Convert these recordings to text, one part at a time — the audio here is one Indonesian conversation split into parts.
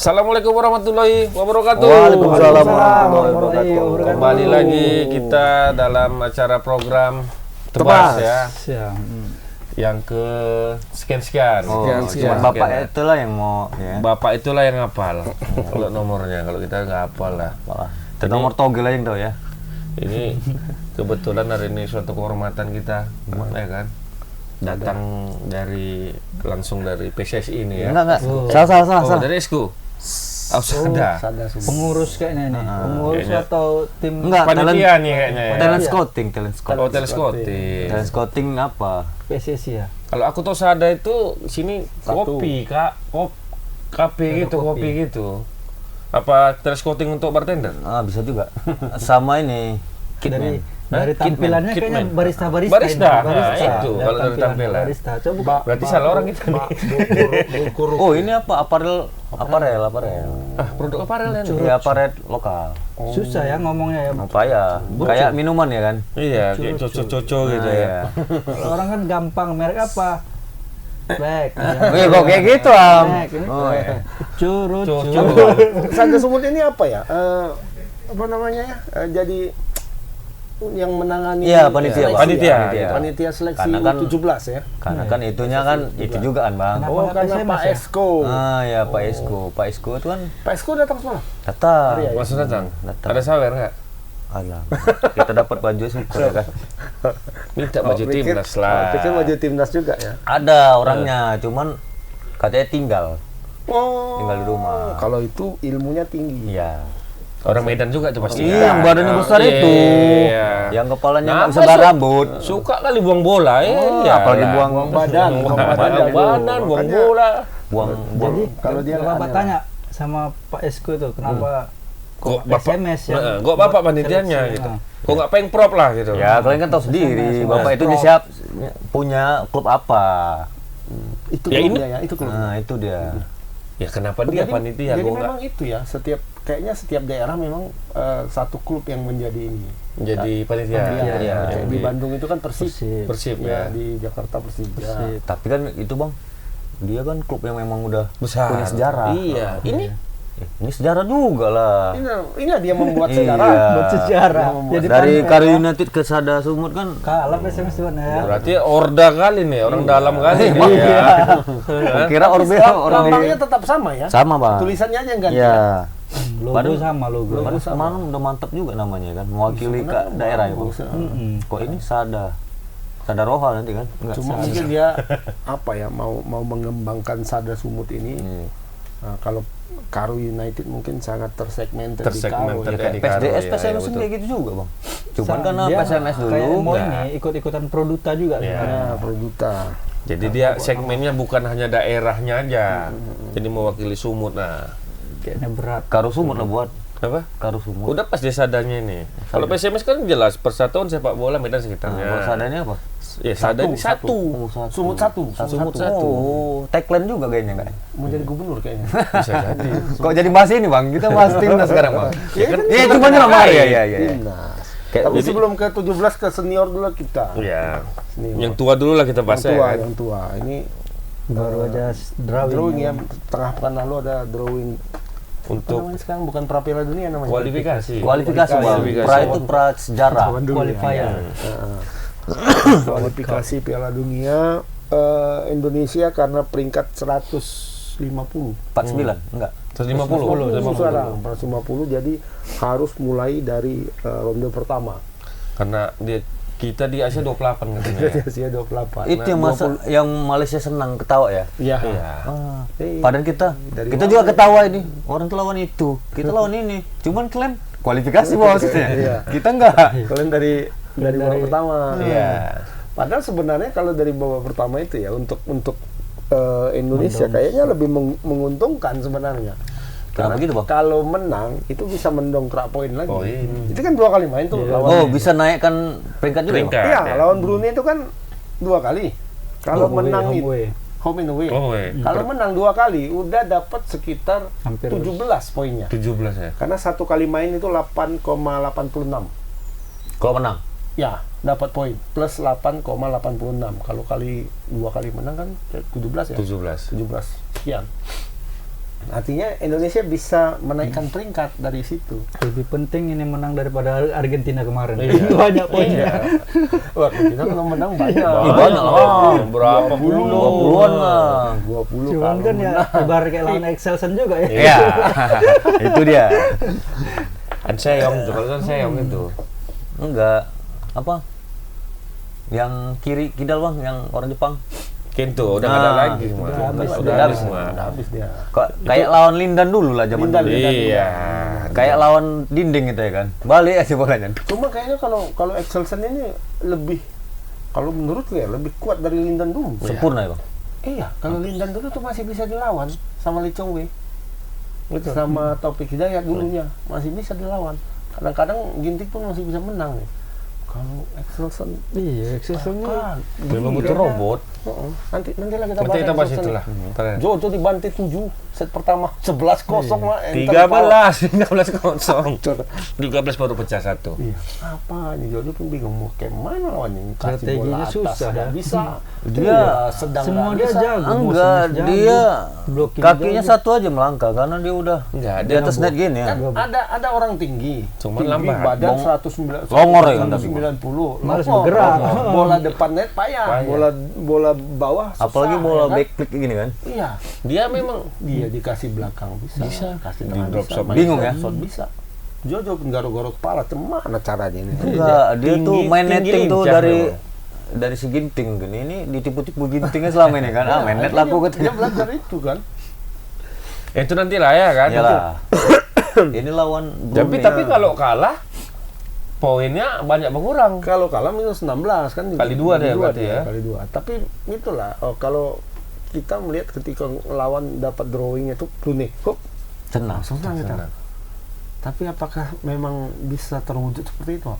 Assalamualaikum warahmatullahi wabarakatuh. Waalaikumsalam warahmatullahi wabarakatuh. Kembali lagi kita dalam acara program Tebas ya. Yang ke sekian-sekian. Cuma bapak itulah yang mau ya. Bapak itulah yang hafal. Kalau nomornya, kalau kita nggak hafal lah. Nomor togel aja yang tahu ya. Ini kebetulan hari ini suatu kehormatan kita, ya kan? Datang langsung dari PSSI ini ya. Enggak. Salah. Dari Esku. Sada. Pengurus kayaknya ini. Pengurus kayaknya. atau tim Enggak, panitia nih kayaknya ya. Talent scouting. Oh, talent scouting. Talent scouting apa? PSSI ya. Kalau aku tahu Sada itu sini kopi, Kak. Kopi gitu, kopi gitu. Apa talent scouting untuk bartender? Bisa juga. Sama ini Kitman. Dari tampilannya kayaknya barista. Nah, itu kalau dari tampilan. Barista. Coba Berarti salah orang kita nih. Oh, ini apa? Aparel. Produk aparel ya. Ya, aparel lokal. susah ya ngomongnya ya. Apa ya? Kayak minuman ya kan? Iya, kayak coco-coco gitu ya. Orang kan gampang, merek apa? Black. Wih, kok kayak gitu, Am? Oh ya. Curut. Sada Sumut ini apa ya? Apa namanya ya? Jadi yang menangani panitia seleksi U17 ya. Karena kan itunya kan itu juga kan, Bang. Oh, karena Pak Esko. Ya Pak Esko. Pak Esko itu kan Pak Esko datang semalam. datang. Maksud datang. Ada sawer nggak? Alah, kita dapat baju syukur ya kan. Minta baju timnas lah. Pikir baju timnas juga ya. Ada orangnya, cuman katanya tinggal Tinggal di rumah. Kalau itu ilmunya tinggi. Iya. Orang Medan juga tuh pasti. Iya, yang badannya besar itu. Iya. Yang kepalanya nggak Kenapa bisa berambut. Suka kali buang bola ya. Apalagi buang badan. Buang bola. Buang. Jadi kalau dia Bapak tanya sama Pak Esko itu kenapa Kok SMS ya? Kok Bapak panitianya gitu. Kok nggak pengprov lah gitu. Ya, kalian kan tahu sendiri, Bapak itu dia punya klub apa. Itu Ya, klubnya ini- ya, itu klubnya. Nah, itu dia. Ya kenapa dia panitia? Jadi Kok memang nggak itu ya, kayaknya setiap daerah memang satu klub yang menjadi ini. jadi panitia? Iya. Yang Di Bandung itu kan Persib. Persib Ya, ya. di Jakarta Persija. Tapi kan itu, Bang, dia kan klub yang memang udah Besar. punya sejarah. Iya. Ini sejarah juga lah. Ini dia membuat sejarah. Iya. Buat sejarah. Jadi Dari pantai, Karo ya. United ke Sada Sumut kan Kalah SMS tuan ya. Berarti Orda kali nih, orang dalam kali nih Iya. ya. kira Orbe orang Lambangnya tetap sama ya. sama, Bang. Tulisannya aja yang ganti. Iya. Logo sama logo. Padahal semalam udah mantap juga namanya kan, mewakili ke daerah ya, Bang. Kok ini Sada Roha nanti kan? Enggak. Cuma mungkin dia apa ya mau mengembangkan Sada Sumut ini. Nah, kalau Karo United mungkin sangat tersegmented di Karo. Tersegmented. Ya. Di Kayak Karo, PSDS, iya, PSMS betul. kayak gitu juga, Bang. Cuman karena Dia PSMS dulu kayak mau enggak. ini ikut-ikutan Produta juga Iya. sebenarnya. Nah, Produta. Jadi dia segmennya bukan hanya daerahnya aja. Jadi mewakili Sumut. Nah, Kayaknya berat. Karo Sumut lah buat. apa? Karo Sumut. Udah pas dia sadanya ini. Kalau PSMS kan jelas Persatuan Sepak Bola Medan Kalau sekitarnya. Sadanya apa? Ya, Sada ini satu. Oh, Sumut satu. Sumut satu. Oh, tagline juga kayaknya kan. Mau jadi gubernur kayaknya. Bisa jadi. Kok jadi bahas ini, Bang? Kita bahas timnas sekarang, Bang. Ya kan Iya, cuma nama ya. timnas. Kayak Tapi sebelum ke 17 ke senior dulu kita. Iya. Senior. Yang tua dulu lah kita bahas ya. kan? Yang tua. Ini Baru aja drawing ya. Tengah pekan lalu ada drawing. Apa Untuk namanya sekarang bukan pra Piala Dunia namanya. kualifikasi. Kualifikasi, Bang. Kualifikasi. Pra itu pra sejarah. qualifier. Kualifikasi Piala Dunia Indonesia karena peringkat 150. 49, enggak. 150. Sekarang 150 jadi harus mulai dari ronde pertama. Karena kita di Asia 28 katanya. Jadi Asia 28. Itu yang yang Malaysia senang ketawa ya. Iya. Padahal kita Dari kita juga ketawa ini. Orang tuh lawan itu, kita lawan ini. Cuman klaim kualifikasi, Bos. Iya. Kita enggak. Kalian dari babak pertama. Iya. Padahal sebenarnya kalau dari babak pertama itu ya untuk Indonesia kayaknya lebih menguntungkan sebenarnya. Kenapa gitu, Bang? Kalau menang itu bisa mendongkrak poin lagi. Poin. Itu kan 2 kali main tuh Oh, lawan. bisa naikkan peringkat juga. Peringkat. Iya, ya. lawan Brunei itu kan 2 kali. Kalau menang home itu away. home and away. Oh, weh. Kalau menang 2 kali udah dapat sekitar Hampir 17 poinnya. 17 ya. Karena satu kali main itu 8,86. Kalau menang. Ya, dapat poin plus 8,86. Kalau 2 kali menang kan 17 ya. 17. 17 sekian. Artinya Indonesia bisa menaikkan peringkat dari situ. Lebih penting ini menang daripada Argentina kemarin. Iya. Banyak poinnya. Wah, Argentina kalau menang banyak. Banyak lah. Berapa puluh? 20-an lah. 20 Cuman kan ya ibarat kayak lawan Excelsen juga ya. Iya. Itu dia. Kan Seyong tuh, kalau kan Seyong itu. Enggak. Apa? Yang kiri kidal bang, yang orang Jepang. Kento udah nggak ada lagi semua. Udah habis semua. Udah habis dia. Kayak lawan Lindan dulu lah zaman dulu. Iya. Kayak lawan dinding gitu ya kan. Balik aja bolanya. Cuma kayaknya kalau Excelsen ini lebih, kalau menurutku ya lebih kuat dari Lindan dulu. Sempurna ya bang. Iya, kalau Lindan dulu tuh masih bisa dilawan sama Lee Chong Wei. Sama Taufik Hidayat dulunya masih bisa dilawan. Kadang-kadang Ginting pun masih bisa menang nih. Kalau Excelsen, Iya, Excelsen ini Memang butuh robot. nanti lah kita Nanti kita bahas Excelsen. itulah. Jojo dibantai 7 set pertama 11-0 mah. 13-0. 13 baru pecah satu. Iya. Apa nih Jojo pun bingung mau kayak mana lawannya. Kasih Strateginya bola atas susah, nggak ya. bisa. Dia sedang semua nggak dia bisa. jago. Enggak, Jago. dia Blocking kakinya jago. satu aja melangkah karena dia udah Enggak, di dia atas net gini ya. Kan ada orang tinggi. Cuman tinggi, lambat. badan 190. Longor ya kan tapi. 190. Males Longor. bergerak. Bola depan net payah. Bola bawah susah, Apalagi bola ya kan? back click gini kan. Iya. Dia memang Dia dikasih belakang bisa. Kasih Di tengah drop bisa. shot main bingung ya? shot bisa. Jojo pun garuk-garuk kepala, cemana caranya ini? Enggak, dia tuh main tinggi netting tuh lincah dari si Ginting gini. Ini ditipu-tipu Gintingnya selama ini kan. Ah, main net laku Dia katanya. belajar itu kan. itu nanti lah ya kan. Iyalah. Ini lawan Tapi Brunei. tapi kalau kalah poinnya banyak berkurang. Kalau kalah minus 16 kan. Kali dua deh berarti ya. Kali 2. Tapi itulah, kalau kita melihat ketika lawan dapat drawing itu Brunei, kok Tenang. senang kita. Senang. Tapi apakah memang bisa terwujud seperti itu?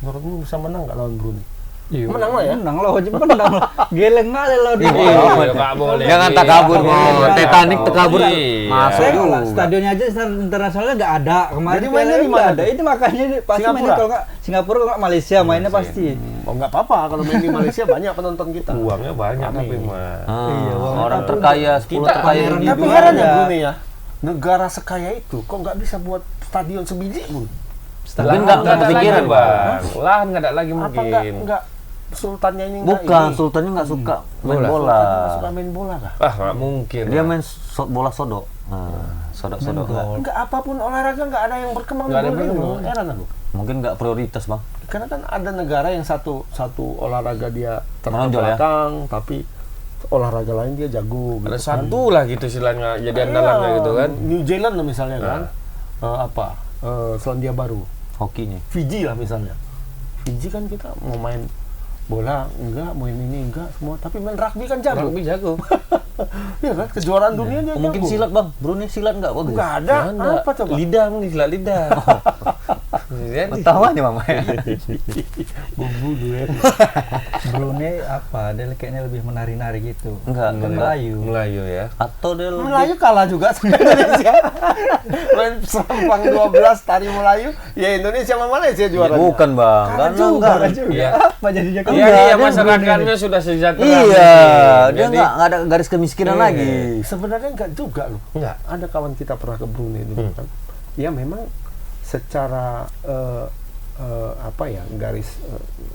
Menurutmu bisa menang nggak lawan Brunei? Iya, Menang lah ya? Menang lah, menang lah. Geleng aja lah. Iya, nggak boleh. Jangan tak kabur Iya, mau iya, Titanic iya. terkabur Iya. masuk Saya juga. stadionnya aja internasionalnya nggak ada. Kemarin Jadi mainnya di nggak mana ada. tuh? Itu makanya pasti Singapura? mainnya kalau nggak Singapura kalau nggak Malaysia mainnya pasti. Oh nggak apa-apa, kalau main di Malaysia banyak penonton kita. Uangnya banyak tapi mah. Iya, Orang terkaya, 10 Kita terkaya pameran di Tapi Itu heran ya ada. Brunei ya, negara sekaya itu kok nggak bisa buat stadion sebiji pun? Mungkin nggak ada kepikiran lagi, Bang. Lahan nggak ada lagi Apa mungkin. nggak sultannya ini nggak Bukan, ini? sultannya nggak suka main Bola. bola. Sultannya nggak suka main bola kah? Ah, nggak mungkin. Dia lah. main bola sodok. Sodok-sodok. Enggak, apapun olahraga nggak ada yang berkembang Nggak ada di Brunei. yang loh. berkembang. Heran aku. Mungkin nggak prioritas bang. Karena kan ada negara yang satu olahraga dia Menonjol ya? terbelakang, tapi olahraga lain dia jago. Ada gitu kan. satu lah gitu istilahnya jadi andalannya gitu kan. New Zealand lah misalnya kan, Selandia Baru, Hokinya. Fiji lah misalnya. Fiji kan kita mau main bola enggak, main ini enggak semua, tapi main rugby kan jago. Rugby jago. Iya kan, kejuaraan dunia dia Mungkin jago. silat bang. Brunei silat nggak bagus. Enggak ada. Ada. Apa coba? Lidah mungkin silat lidah. Jadi Tahu aja mama. Bumbu duet. Brunei apa? Dia kayaknya lebih menari-nari gitu. Enggak. Melayu. Melayu ya. Atau dia lebih Melayu kalah juga sama Indonesia. Main serampang 12 tari Melayu, ya Indonesia sama Malaysia juara. bukan bang. Kalah Karena juga, enggak. kalah juga. Iya. Apa jadinya kan? Iya, Enggak, iya dia masyarakatnya sudah sejahtera. Iya, mungkin. dia Jadi, nggak ada garis kemiskinan lagi. Sebenarnya enggak juga loh. Enggak. Ada kawan kita pernah ke Brunei dulu kan. Ya memang secara apa ya, garis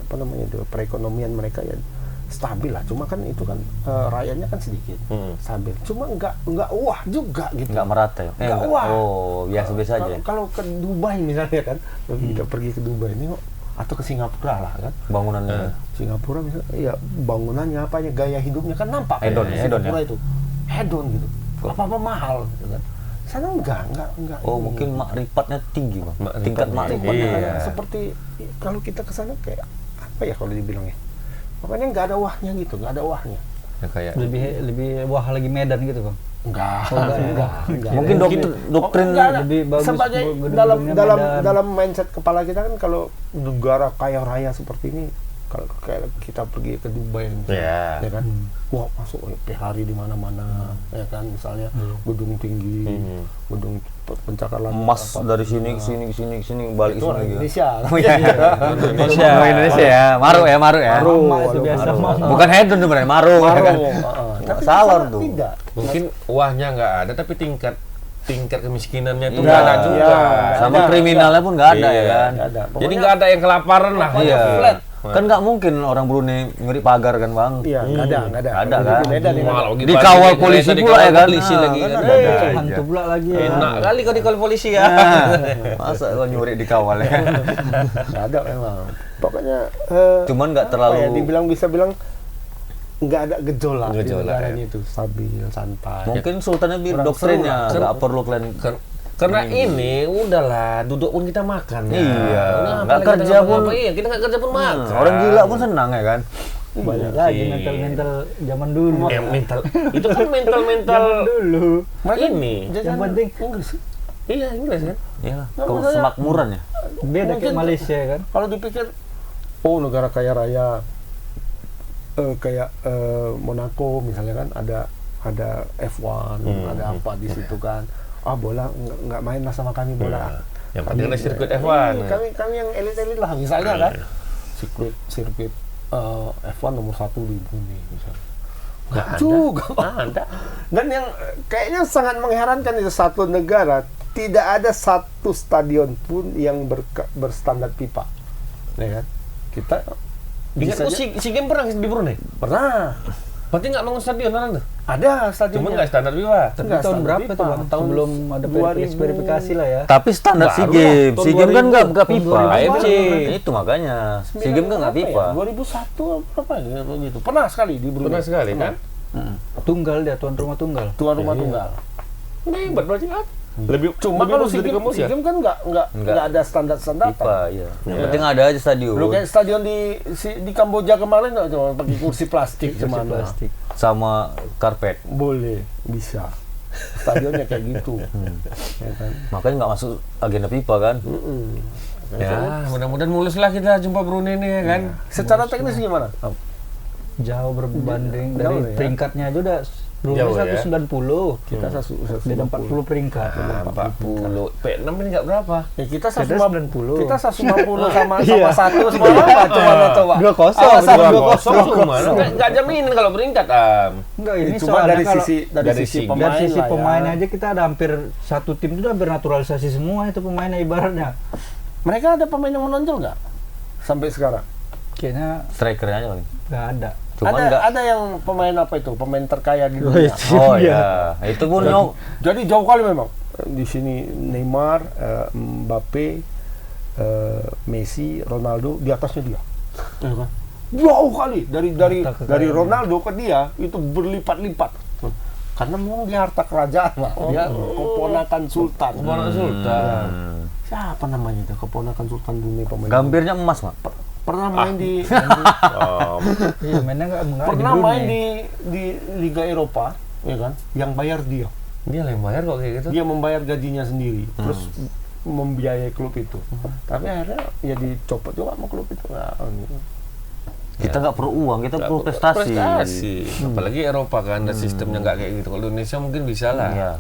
apa namanya itu, perekonomian mereka ya stabil lah. Cuma kan itu kan rakyatnya kan sedikit. Stabil. Cuma enggak wah juga gitu. Nggak merata ya? Nggak wah. Oh, biasa-biasa aja. Kalau ke Dubai misalnya kan, kita pergi ke Dubai ini kok, atau ke Singapura lah kan. Bangunannya. Singapura misalnya, ya bangunannya apanya, gaya hidupnya kan nampak. Hedon kan, ya, hedon Singapura ya? itu. Hedon gitu. Apa-apa mahal gitu kan. Sana enggak. Oh, ini. mungkin makrifatnya tinggi bang. Makrifatnya Tingkat tinggi. makrifatnya. Iya. Seperti kalau kita ke sana kayak apa ya kalau dibilangnya. Pokoknya nggak ada wahnya gitu, nggak ada wahnya. Ya, kayak Lebih wah lagi Medan gitu bang. Enggak. enggak. Mungkin doktrin enggak ada. lebih bagus Sebagai gedung-gedungnya Medan. dalam mindset kepala kita kan, kalau negara kaya raya seperti ini, kalau kayak kita pergi ke Dubai misalnya, ya. ya kan, wah masuk Ferrari di mana-mana, ya kan, misalnya gedung tinggi, gedung pencakar langit, emas apa, dari sini ke sini ke sini ke sini balik itu ke orang sini. Indonesia. Oh iya. Indonesia. Oh, Indonesia ya. Maru ya. Mama itu biasa mama. Bukan hedon sebenarnya, maru. Maru. Kan? Tapi Salah di sana tuh. tidak. Mungkin uahnya nggak ada tapi tingkat tingkat kemiskinannya itu Nggak, nggak ada juga. iya, Sama kriminalnya pun nggak ada ya Iya. kan. Nggak ada. Jadi Pokoknya- nggak ada yang kelaparan lah. Iya. Flat. Kan nggak mungkin orang Brunei ngeri pagar kan bang. Iya, nggak ada. Ada Kalau kan? di Medan ya, nggak ada. Malah lagi Dikawal pagi, polisi ternyata pula ya dikawal kan? polisi Nah, lagi kan kan. ada. Eh, hantu pula lagi ya. Enak kali kalau dikawal polisi ya. Masa kau nyuri dikawal ya? Nggak ada memang. Pokoknya Cuman nggak apa terlalu. ya, dibilang bisa bilang nggak ada gejolak di Gejolak, negaranya ya. itu, stabil, santai. Mungkin sultannya Kurang doktrinnya seru lah. nggak perlu kalian. Karena ini udahlah duduk pun kita makan ya. Iya, Udah, nggak apalagi kerja kita pun. ngapa-ngapain, iya, kita nggak kerja pun makan. Orang gila pun senang ya kan? Banyak lagi Iya. mental zaman dulu. Mental itu kan mental Zaman dulu. ini. Yang penting Inggris. Iya, Inggris kan. Iya, Nah, kalau makanya- semakmuran ya. beda kayak Mungkin- Malaysia kan. Kalau dipikir, oh negara kaya raya, kayak Monaco misalnya kan ada F1, ada apa di situ kan. Ah bola nggak main lah sama kami bola. Nah, yang penting ada sirkuit F1. Kami yang elit-elit lah misalnya kan. Sirkuit F1 nomor 1 di Brunei misalnya. Nggak ada. Juga. Nggak ada. Dan yang kayaknya sangat mengherankan itu satu negara tidak ada satu stadion pun yang berstandar FIFA, ya kan? Kita Ingat bisa kok aja- si game pernah di Brunei? pernah Berarti nggak bangun stadion orang tuh? ada stadionnya. Cuma nggak standar FIFA. Tapi Nggak, tahun standar berapa FIFA. tuh bang? Tahun Sebelum ada 2000. verifikasi lah ya. Tapi standar Baru SEA lah, Games. tahun SEA Games kan 2000. nggak FIFA. AFC. Itu makanya. SEA Games kan nggak Berapa FIFA. ya? 2001 apa ya begitu. Pernah sekali di Brunei. Pernah sekali kan? Tunggal dia, tuan rumah tunggal. Tuan rumah Iya. tunggal. Udah hebat berarti kan? Lebih Cuma lebih kalau bagus SEA dari kamu Games ya? kan nggak ada standar-standar. FIFA, iya. Yang penting ada aja stadion. Lu kayak stadion di Kamboja kemarin nggak cuma pakai kursi plastik cuman. Plastik. Sama karpet. Boleh, bisa. Stadionnya kayak gitu. Ya kan? Makanya nggak masuk agenda FIFA kan? Ya, mudah-mudahan mulus lah kita jumpa Brunei ini ya kan? Secara teknis gimana? Jauh berbanding Jauh dari ya. peringkatnya aja udah Brunei Jauh ya. 190. Kita Beda 40 peringkat. 40. P6 ini nggak berapa? Ya kita Kita 150. 90. Kita 150 sama Iya. satu sama apa coba. 2-0. Sama 2-0 cuma. Nggak jaminan kalau peringkat, Enggak, ini Cuma soalnya dari kalau sisi dari sisi pemain dari sisi lah ya. pemain aja kita ada hampir satu tim itu hampir naturalisasi semua itu pemainnya ibaratnya. Mereka ada pemain yang menonjol nggak sampai sekarang? Kayaknya Strikernya aja paling. nggak ada. Cuman nggak. Ada yang pemain apa itu? Pemain terkaya di Oh, dunia. itu. Oh Iya. ya, itu pun no. Jadi jauh kali memang. Di sini Neymar, Mbappe, Messi, Ronaldo di atasnya dia. Ya kan? Jauh kali dari Harta kekayaan. Ronaldo ke dia itu berlipat-lipat. Karena memang dia harta kerajaan lah. Dia keponakan sultan. Keponakan sultan. Siapa namanya itu? Keponakan sultan Brunei pemain. Gambirnya emas, Mak. Pernah main di Oh, Iya, mainnya nggak pernah Brunei. main di Liga Eropa, ya kan? Yang bayar dia. dia yang bayar kok kayak gitu. Dia membayar gajinya sendiri, terus membiayai klub itu. Tapi akhirnya ya dicopot juga sama klub itu. Nah, Kita nggak perlu uang, kita perlu prestasi. Apalagi Eropa kan, ada sistemnya nggak kayak gitu. Kalau Indonesia mungkin bisa lah. Iya.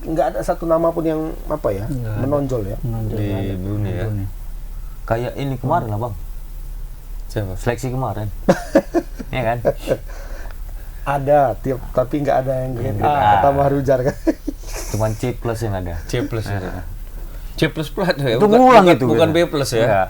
nggak ada satu nama pun yang apa ya Nggak ada. menonjol ya. Menonjol Di nggak ada. Brunei ya. Brunei. Kayak ini kemarin lah, Bang. Siapa? Seleksi kemarin. Iya kan? Ada tapi nggak ada yang grade A, Ah. kata Mahrujar kan. Cuman C plus yang ada. C plus ya. C plus plat ya. Itu ngulang itu. Bukan kita. B plus ya. Enggak.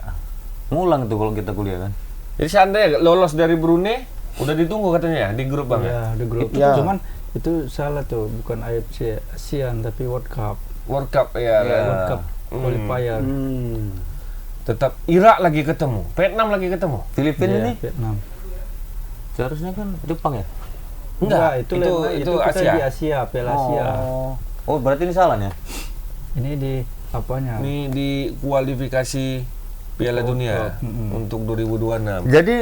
Ngulang itu kalau kita kuliah kan. Jadi seandainya lolos dari Brunei, udah ditunggu katanya ya di grup Bang. Ya, di grup. Ya. Cuman itu salah tuh, bukan AFC ASEAN tapi World Cup. World Cup ya. Iya. World Cup qualifier. Tetap Irak lagi ketemu, Vietnam lagi ketemu. Filipina Iya, ini Vietnam. seharusnya kan Jepang ya? Enggak, itu kita Asia. di Asia, Piala Asia. Oh, berarti ini salahnya. Ini di apanya? Ini di kualifikasi Piala Dunia untuk 2026. Jadi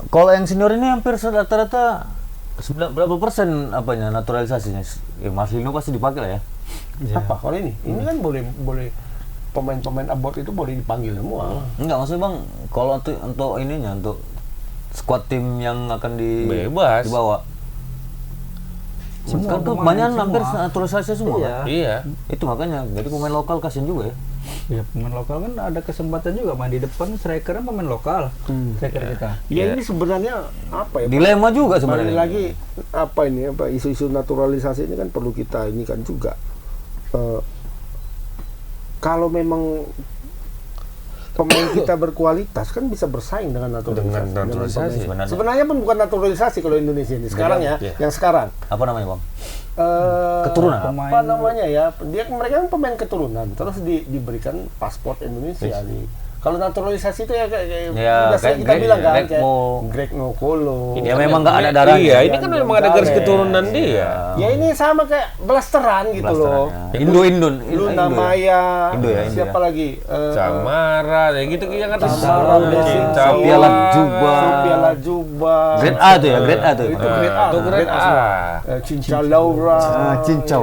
kalau yang senior ini hampir rata-rata berapa persen apanya naturalisasinya? Ya, Mas Lino pasti dipakai lah ya. Ya. Apa kalau ini kan boleh pemain-pemain abot itu boleh dipanggil semua. Enggak, maksudnya Bang, kalau untuk ininya untuk squad tim yang akan Bebas. dibawa. Semua Kan tuh pemain banyak semua. hampir naturalisasi semua. Iya. Kan? Iya. Itu makanya, jadi pemain lokal kasihan juga ya. Ya, pemain lokal kan ada kesempatan juga main di depan, strikernya pemain lokal. Striker kita. Ya ini sebenarnya apa ya? Dilema juga Balik sebenarnya. lagi isu-isu naturalisasi ini kan perlu kita ini kan juga kalau memang pemain kita berkualitas kan bisa bersaing dengan naturalisasi. Dengan naturalisasi. pemain. Sebenarnya pun bukan naturalisasi kalau Indonesia ini sekarang ya, yang sekarang. Apa namanya, Bang? Keturunan. Pemain. Apa namanya ya? Mereka kan pemain keturunan, terus diberikan paspor Indonesia nih. Kalau naturalisasi itu ya kayak Ya, biasanya kita kayak bilang kan Greg kayak Mo. Greg Nokolo. Ini Ya kan memang nggak ada darahnya. Iya, ini kan memang ada garis keturunan dia. Ya ini sama kayak blasteran gitu loh. Indon. Luna Maya, Indo ya, Indo siapa ya. lagi? Samara, ya gitu yang kata Samara, Sophia Lajuba. Sophia Lajuba. Grade A tuh ya, grade A tuh. Itu grade A. Itu grade A. Cinca Laura. Cinca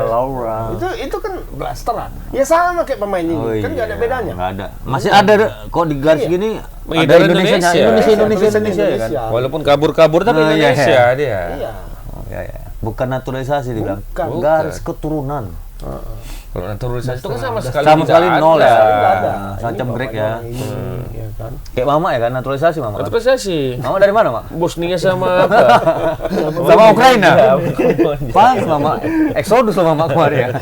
Laura. Itu kan blasteran. Ya sama kayak pemain ini, kan nggak ada bedanya. Nggak ada. Masih ada kok di garis gini. Menghidar Ada Indonesia ya. Indonesia. Walaupun kabur-kabur tapi Iya, Indonesia dia. Iya. Oh, ya. Bukan naturalisasi dibilang. Bukan. Garis keturunan. Kalau naturalisasi itu kan sama sekali Sama sekali tidak nol ada. ya. Nggak ada. Semacam Ini break bapaknya ya. ini, ya kan. Kayak Mama ya kan naturalisasi Mama. Kan? Naturalisasi. Mama dari mana, Mak? Bosnia sama apa? Sama Ukraina. Pas Mama. Eksodus loh Mama kemarin ya.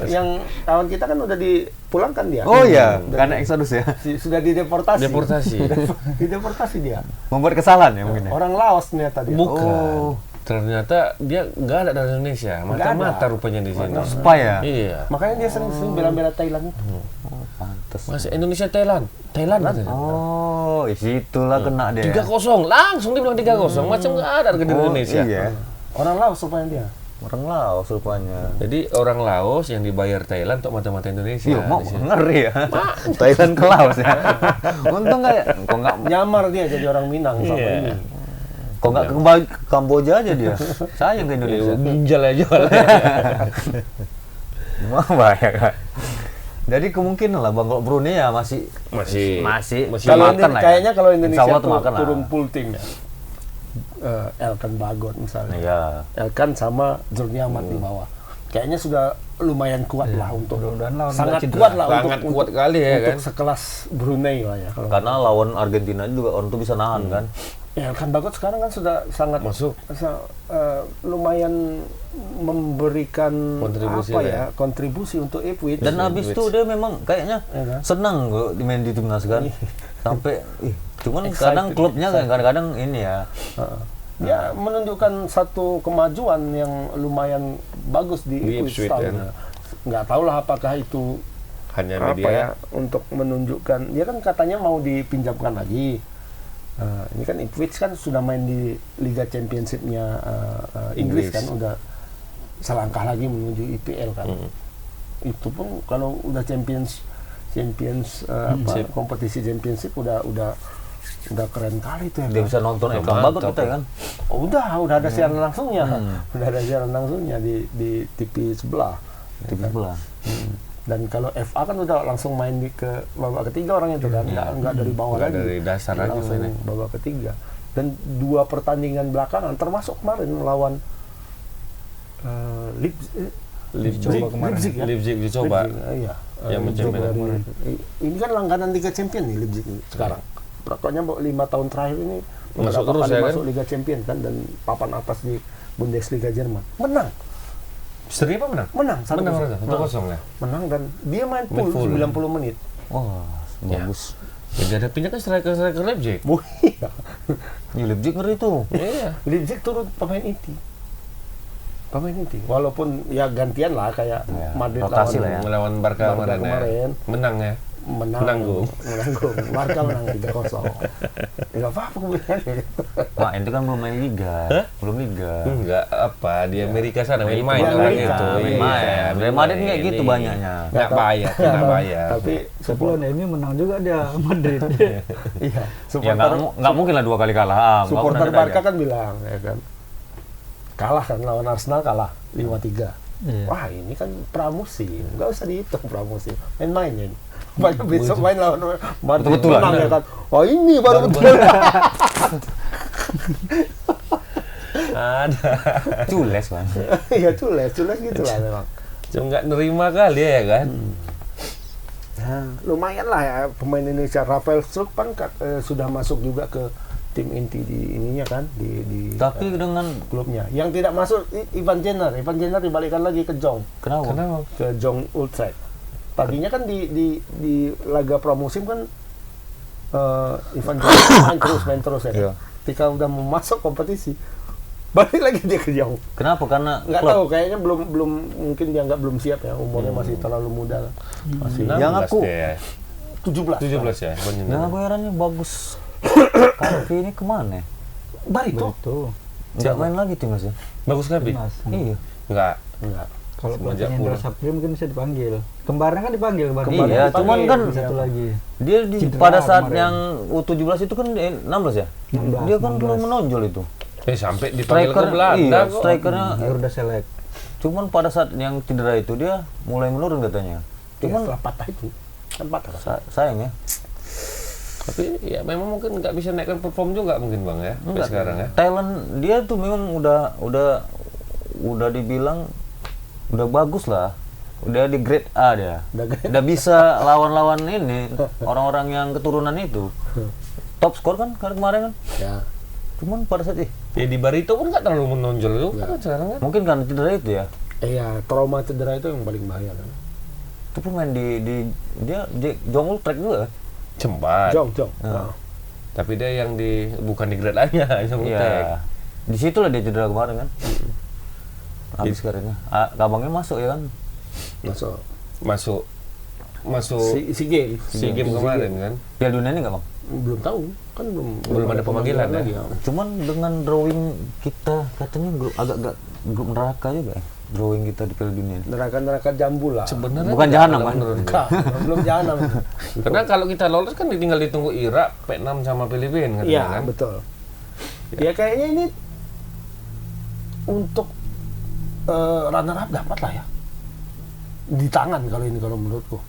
Yang kawan kita kan udah dipulangkan dia. Oh iya, karena Eksodus ya. Sudah dideportasi. Deportasi. Dideportasi dia. Membuat kesalahan ya mungkin ya. Orang Laos ternyata dia. Bukan. Oh. Ternyata dia nggak ada dari Indonesia. Mata-mata rupanya di sini. Spy ya. Iya. Makanya dia sering bela-bela Thailand itu. Oh, pantes. Masih Indonesia Thailand. Thailand katanya. Oh, situlah kena dia. 3-0 langsung dia bilang 3-0. Macam nggak ada di Indonesia. Iya. Orang Laos rupanya dia. Orang Laos rupanya. Jadi orang Laos yang dibayar Thailand untuk mata-mata Indonesia. Iya, mau di sini. ngeri ya. Thailand ke Laos ya. Untung nggak ya? Kok nggak Nyamar dia jadi orang Minang sama Iya. ini. kok nggak ke Kamboja aja dia. Sayang ke Indonesia. Ginjal aja. Wah, bahaya kan. Jadi kemungkinan lah Bang kalau Brunei ya masih Kalau makan lah ya. kayaknya kalau Insya Indonesia Allah tuh makan lah. turun full tim ya. Elkan Bagot misalnya. Iya. Elkan sama Zurni Ahmad di bawah. Kayaknya sudah lumayan kuat lah untuk Mudah-mudahan lawan sangat nggak cedera. kuat lah Sangat kuat kali ya untuk kan. sekelas Brunei lah ya. Kalau Karena lawan Argentina juga orang tuh bisa nahan kan. Elkan Bagot sekarang kan sudah sangat Masuk. lumayan memberikan Kontribusi apa lah ya kontribusi untuk Ipswich. Dan habis itu dia memang kayaknya Ya kan? senang kok main di timnas kan. Sampai cuman Excited. kadang klubnya kadang-kadang ini ya. Dia menunjukkan satu kemajuan yang lumayan bagus di Ipswich Ipswich, Town. ya. Nggak tahu lah apakah itu Hanya apa media. ya untuk menunjukkan. Dia kan katanya mau dipinjamkan lagi. Ini kan Ipswich kan sudah main di Liga Championship-nya Inggris kan, udah selangkah lagi menuju IPL kan. Itu pun kalau udah Champions kompetisi Championship udah keren kali tuh ya. Dia bisa nonton Mantap. Elkan Bagot kita kan. Udah ada siaran langsungnya. Udah ada siaran langsungnya di TV sebelah. Di sebelah. Dan kalau FA kan udah langsung main ke babak ketiga orang itu kan, nggak dari bawah Nggak lagi. dari dasar aja langsung mainnya. babak ketiga. Dan 2 pertandingan belakangan termasuk kemarin lawan Leipzig Leipzig ya? Leipzig dicoba. Iya. Yang Dicoba mencemen. ini kan langganan Liga Champion nih Leipzig sekarang. Pokoknya 5 tahun terakhir ini Masuk beberapa terus kali ya kan? masuk Liga Champion kan dan papan atas di Bundesliga Jerman. Menang. Seri apa menang? Menang 1-0. Menang 1-0 ya. Menang dan dia main Main full full. 90 menit. Wah, bagus. Jadi ada pindah kan striker Leipzig. Oh iya. Ini Leipzig ngeri tuh. Iya. Leipzig turun pemain inti. Pemain inti. Walaupun ya gantian lah kayak Ya, Madrid rotasi lawan lah ya. Melawan Barca Barca kemarin ya. kemarin. Menang ya. Menanggung. Barca menang 3-0. Enggak apa-apa kemudian. Mak, itu kan belum main liga. Belum liga. Enggak apa di Amerika sana main-main Di orang Amerika, itu. main-main. Iya, Real Madrid main kayak gitu ini. banyaknya. Nggak bayar, nggak bayar. Tapi Sebelum ini menang juga dia Madrid. iya, Ya nggak mungkin lah 2 kali kalah. supporter Barca kan bilang ya kan. Kalah kan lawan Arsenal kalah 5-3. Iya. Wah, ini kan pramusim. Enggak usah dihitung pramusim. Main-main ini. Banyak besok main lawan Madrid Betul-betulan. menang ya kan. Wah, ini baru betul. Ada. Cules kan. Iya, cules gitu lah memang. Cuma nggak nerima kali ya kan. Nah, lumayan lah ya pemain Indonesia. Rafael Struijk kan sudah masuk juga ke tim inti di ininya kan di Tapi dengan klubnya. Yang tidak masuk Ivan Jenner dibalikkan lagi ke Jong. Kenapa? Ke Jong Utrecht. Tadinya kan di laga pramusim kan Ivan Jenner main terus ya. Iya. Ketika udah mau masuk kompetisi balik lagi dia ke Jong. kenapa? Karena Nggak klub. tahu, kayaknya belum mungkin dianggap belum siap ya, umurnya masih terlalu muda. Masih 16 Yang aku- dia ya. 17. 17 ya. Bener. Yang aku herannya bagus. Kavi ini kemana? ya? Barito. Itu Nggak main lagi timnas ya? Bagus kan, Bi? Mas. Iya. Enggak. Enggak. Kalau Semenjak pelatih Indra pulang. Sapri mungkin bisa dipanggil. Kembarnya kan dipanggil kemarin. Iya, dipanggil. cuman kan Satu lagi. dia Cedera pada saat kemarin. yang U17 itu kan 16 ya? 16, Dia kan 16. belum menonjol itu. Sampai dipanggil ke Striker, Belanda iya, kok. strikernya. Dia udah selek. Cuman pada saat yang cedera itu dia mulai menurun katanya. Cuman Cuman setelah patah itu kan patah. sayang ya. Tapi ya memang mungkin nggak bisa naikkan perform juga mungkin Bang ya. Sampai Enggak, sekarang ya. Thailand dia tuh memang udah dibilang udah bagus lah. Udah di grade A dia. Udah bisa lawan-lawan ini orang-orang yang keturunan itu. Top skor kan kemarin kan. Ya. Cuman pada saat Ya di Barito pun nggak terlalu menonjol juga kan sekarang kan. mungkin karena cedera itu ya. Iya, trauma cedera itu yang paling bahaya kan. Itu pemain di Jong Ultrek juga. Cepat. Jong. Nah. Tapi dia yang bukan di grade A-nya, yang Utek. Iya. Di situ lah dia cedera kemarin kan. Habis karirnya. Kabangnya masuk ya kan. Masuk Masuk si game. SEA Games kemarin kan. Piala Dunia ini nggak bang? Belum tahu, kan Belum ada pemanggilan ya? lagi ya. Cuman dengan drawing kita katanya agak grup neraka juga ya. Drawing kita di Piala Dunia ini. Neraka jambu lah. Sebenarnya Bukan enggak, jahanam, kalau kan? menurut gua. Enggak, belum jahanam. Karena kalau kita lolos kan tinggal ditunggu Irak, Vietnam sama Filipina katanya Iya, kan. betul. Ya kayaknya ini untuk runner up dapat lah ya. Di tangan kalau ini kalau menurutku.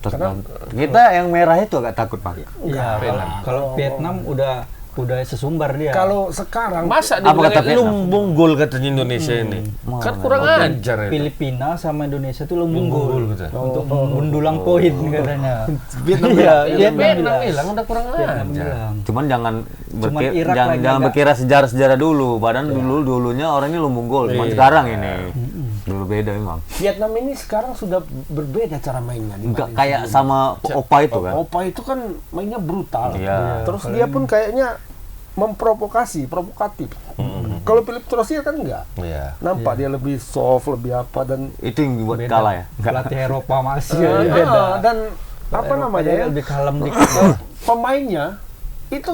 Karena Kita yang merah itu agak takut pak. Iya, Vietnam. kalau Vietnam udah sesumbar dia. Kalau sekarang Masa Apa dibilang kata Vietnam? lumbung gol katanya Indonesia ini? Kan Mana? kurang ajar itu. Filipina sama Indonesia tuh lumbung Lumbung gol gol, betul. untuk mendulang poin katanya. Vietnam Iya, Iya, Vietnam bilang. bilang udah kurang Vietnam ajar. bilang. Cuman jangan Cuman Irak lagi jangan agak- berkira sejarah dulu. Padahal dulunya orang ini lumbung gol. Cuman Iya. sekarang ini dulu beda memang. Vietnam ini sekarang sudah berbeda cara mainnya. Enggak dibanding kayak sebelumnya. sama Opa itu kan. Opa itu kan mainnya brutal. Iya. Terus dia pun kayaknya provokatif. Kalau Philip Trosier kan enggak. Iya. Nampak dia lebih soft, lebih apa dan Itu yang dibuat Beda. kalah ya. Pelatih Eropa masih Eh, beda. dan apa Eropa namanya dia ya? lebih kalem dikit. Pemainnya itu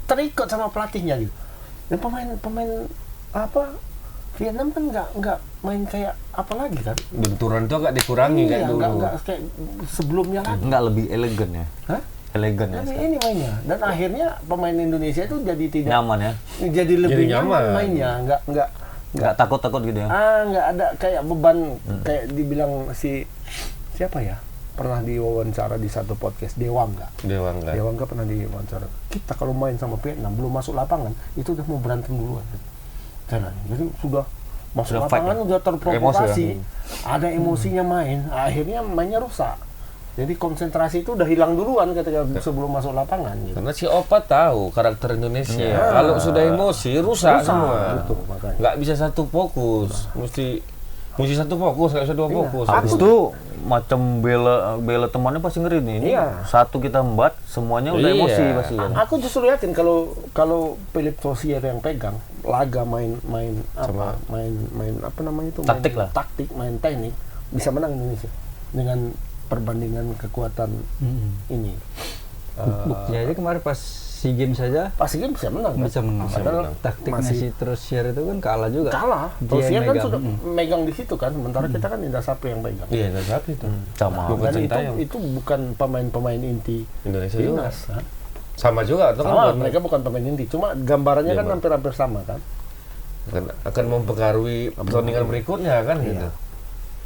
terikut sama pelatihnya gitu. Dan pemain apa Vietnam kan nggak main kayak apa lagi kan? Benturan itu agak dikurangi kayak dulu. nggak kayak sebelumnya lagi. Enggak lebih elegan ya. Hah? Elegan ya. Ini mainnya dan akhirnya pemain Indonesia itu jadi tidak Nyaman ya. jadi lebih Jadi nyaman nyaman. mainnya, nggak Enggak takut-takut gitu ya. nggak ada kayak beban kayak dibilang siapa ya, pernah diwawancara di satu podcast Dewangga pernah diwawancara, kita kalau main sama Vietnam belum masuk lapangan itu udah mau berantem duluan karena jadi sudah masuk Sudah fight lapangan ya? udah terprovokasi, Emosi ada emosinya main, akhirnya mainnya rusak. Jadi konsentrasi itu udah hilang duluan ketika sebelum masuk lapangan gitu. Karena si Opa tahu karakter Indonesia. Iya. Kalau sudah emosi rusak semua. Betul, makanya. Nggak bisa satu fokus. Mesti satu fokus, nggak bisa dua fokus. Habis itu macam bela temannya pasti ngeri nih. Ini Iya. satu kita membat, semuanya udah Iya. emosi pasti kan. Aku justru yakin kalau Philip Trosier yang pegang laga main apa namanya itu, Taktik lah. main teknik, bisa menang Indonesia dengan perbandingan kekuatan ini. Buktinya aja kemarin pas SEA Games saja Pasti kan bisa menang. kan? bisa menang. Padahal Taktiknya masih si Trosier itu kan kalah juga. kalah. Dia Trosier kan megang. sudah megang di situ kan, sementara kita kan Indra Sapri yang pegang. Iya, nggak sapi itu. Sama. Bukan Dan Sintayong. itu bukan pemain-pemain inti Indonesia juga. timnas. Kan? Sama juga, itu kan Sama, bukan- mereka bukan pemain inti, cuma gambarannya Iya, kan Bang. hampir-hampir sama kan. akan mempengaruhi pertandingan berikutnya kan gitu.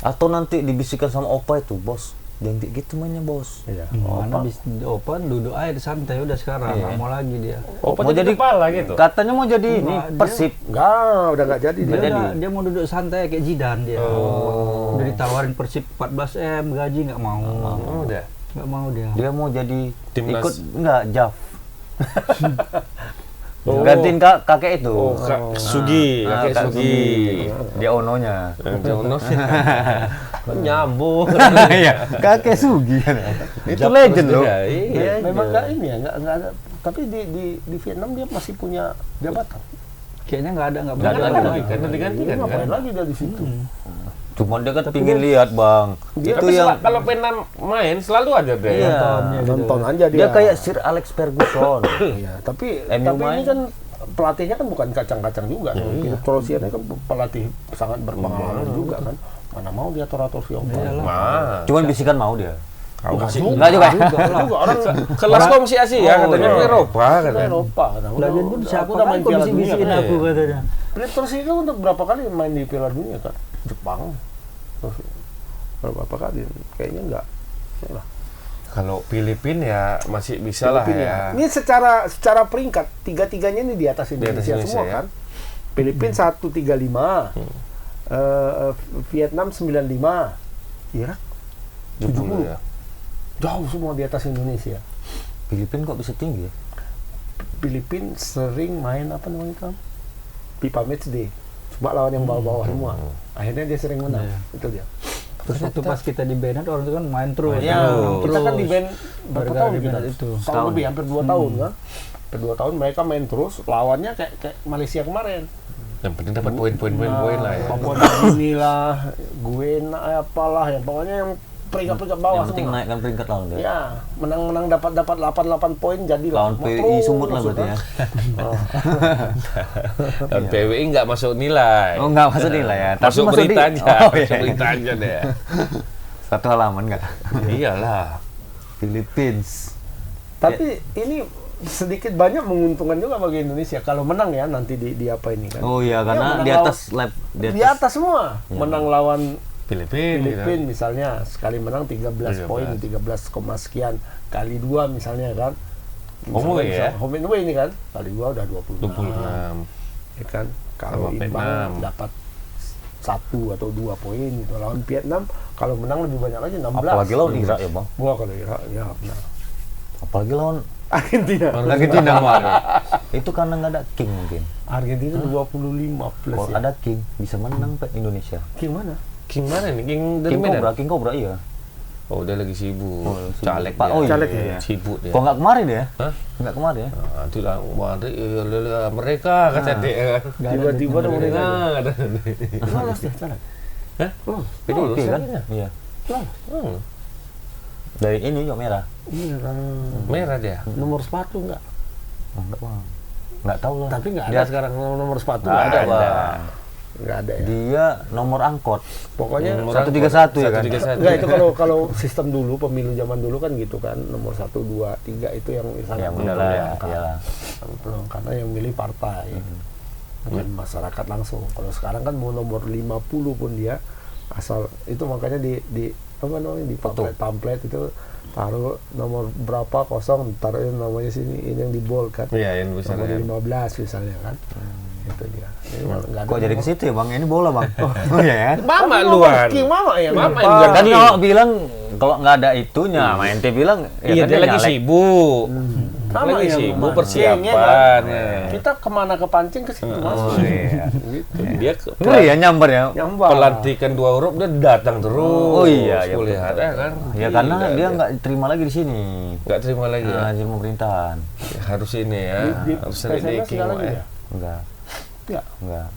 Atau nanti dibisikkan sama Opa itu, bos. Jangan kayak gitu mainnya, bos. Iya. Mana Opa duduk aja santai udah sekarang, Iya. nggak mau lagi dia. Opa Mau jadi jadi- kepala gitu. Katanya mau jadi ini Enggak, dia- Persib. Udah nggak jadi dia. Dia mau duduk santai kayak Zidane dia. Udah ditawarin Persib 14 M gaji nggak mau. Oh, udah. Nggak mau dia. Dia mau jadi Timnas. ikut enggak JAF. Gantiin kakek itu. Oh, Sugi, kakek Kak Sugi. Dia ononya. Jono sih. Nyambung. Iya, kakek Sugi. Itu Japers legend loh. juga, iya. Memang nggak ini ya, nggak ada. Tapi di Vietnam dia masih punya jabatan. Kayaknya nggak ada Nggak ada lagi kan, digantikan kan. Ngapain lagi dia di situ? Cuman dia kan pingin lihat bang. Dia- Itu yang Kalau Vietnam main selalu aja deh. Iya. Nonton aja dia dia. kayak Sir Alex Ferguson. Iya, tapi MU ini main. kan pelatihnya kan bukan kacang-kacang juga. Trozier kan pelatih sangat berpengalaman juga kan. Mana mau dia atur siapa? Nah, Cuman bisikan mau dia. kau masih Enggak juga. Juga orang kelas komisi Asia katanya iya. ke Eropa ke katanya. Eropa. Lagian pun siapa udah kan main kok Piala Dunia. bisikin Kan? aku katanya. Trozier itu untuk berapa kali main di Piala Dunia kan? Jepang. Terus berapa kali? Kayaknya enggak. Lah. Kalau Filipina ya masih bisa lah ya. Ini secara peringkat tiga-tiganya ini di atas Indonesia, Indonesia semua ya. kan. Filipina 135, Vietnam 95, Irak 70. Ya. Jauh semua di atas Indonesia. Filipina kok bisa tinggi ya? Filipina sering main apa namanya itu? FIFA Match Day. Cuma lawan yang bawah-bawah semua. Akhirnya dia sering menang. Iya. Itu dia. Terus waktu pas kita di Bennett orang itu kan main terus. Iya, Kita kan di band berapa Gara-gara tahun di kita? Bennett itu. Setahun lebih, hampir 2 tahun kan. Hampir 2 tahun mereka main terus, lawannya kayak Malaysia kemarin. Yang penting dapat poin lah ya. Papua Gini lah, Guinea apalah, yang pokoknya yang peringkat-peringkat bawah Yang penting semua. naikkan peringkat lawan dia. Ya, menang-menang dapat 8 poin jadi Lawan PWI Sumut lah berarti ya. Dan PWI nggak masuk nilai. Oh nggak masuk nilai ya. Tapi Masuk masuk berita di- aja. Oh, iya. Masuk berita aja deh. Satu halaman nggak? Iyalah. Philippines. Tapi ini sedikit banyak menguntungkan juga bagi Indonesia kalau menang ya nanti di apa ini kan. Oh iya karena menang di atas lab di atas semua. Menang lawan Filipina. Filipina misalnya sekali menang 13 poin, 13, sekian kali 2 misalnya kan. Home away ya? Home and away ini kan. Kali 2 udah 26. 26. Ya kan. Kalau Sama imbang Vietnam. dapat 1 atau 2 poin gitu. Lawan Vietnam kalau menang lebih banyak lagi 16. apalagi lawan Irak ya bang. Wah kalau Irak ya benar. Apalagi lawan Argentina. Argentina kemarin. Itu karena nggak ada king mungkin. Argentina 25 plus Kalau ya. ada king bisa menang Pak Indonesia. King mana? King mana nih? King dari King Medan? Cobra, King Cobra iya. Oh, dia lagi sibuk. Oh, sibuk. Caleg Pak, dia. oh iya. Caleg iya. Sibuk dia. Kok nggak kemarin ya? Hah? Nggak kemarin ya? Nah, itu lah, mereka kata dia kan. Tiba-tiba ada mereka. Nah, kata Lolos dia caleg. Hah? Lolos. PDIP kan? akhirnya. Iya. Hmm, Dari ini juga merah. Iya kan. merah dia. Nomor sepatu enggak? Oh, enggak bang. Nggak tahu lah. Tapi nggak Dia ada sekarang nomor sepatu. nggak ada ada. bang. Nggak ada ya. Dia nomor angkot. Pokoknya Nomor 131 ya kan? 131. enggak itu kalau sistem dulu pemilu zaman dulu kan gitu kan nomor 1, 2, 3 itu yang sangat Ya udah lah ya. menentukan. Iyalah. Belum, karena yang milih partai bukan masyarakat langsung. Kalau sekarang kan mau nomor 50 pun dia asal itu makanya di apa namanya di pamflet itu taruh nomor berapa kosong taruhin namanya sini ini yang di bold kan. Iya, yang besar Nomor ya. 15 misalnya kan. Itu dia. Ini nggak ada Kok jadi ke nomor- situ ya bang? Ini bola bang. Oh iya ya. Mama Tapi luan. King Mama yang Mama lupa. yang juga Kan King. kalau bilang kalau nggak ada itunya, main ente bilang Iya, kan dia lagi nyalek. sibuk. Sama Lagi yang sibuk rumah. persiapan. King, ya kan? ya. Kita kemana ke pancing ke situ masuk. iya. Gitu. Dia Ngeri ya nyamber ya. Nyambar. pelantikan 2 huruf dia datang terus. Oh iya, iya, kulihat betul. ya kan. Ya karena Gila dia nggak terima lagi di sini. nggak terima lagi ya. Di pemerintahan. Ya, harus ini ya. Di harus PSMS selidiki nggak lagi ya. ya? Enggak, Ya, enggak.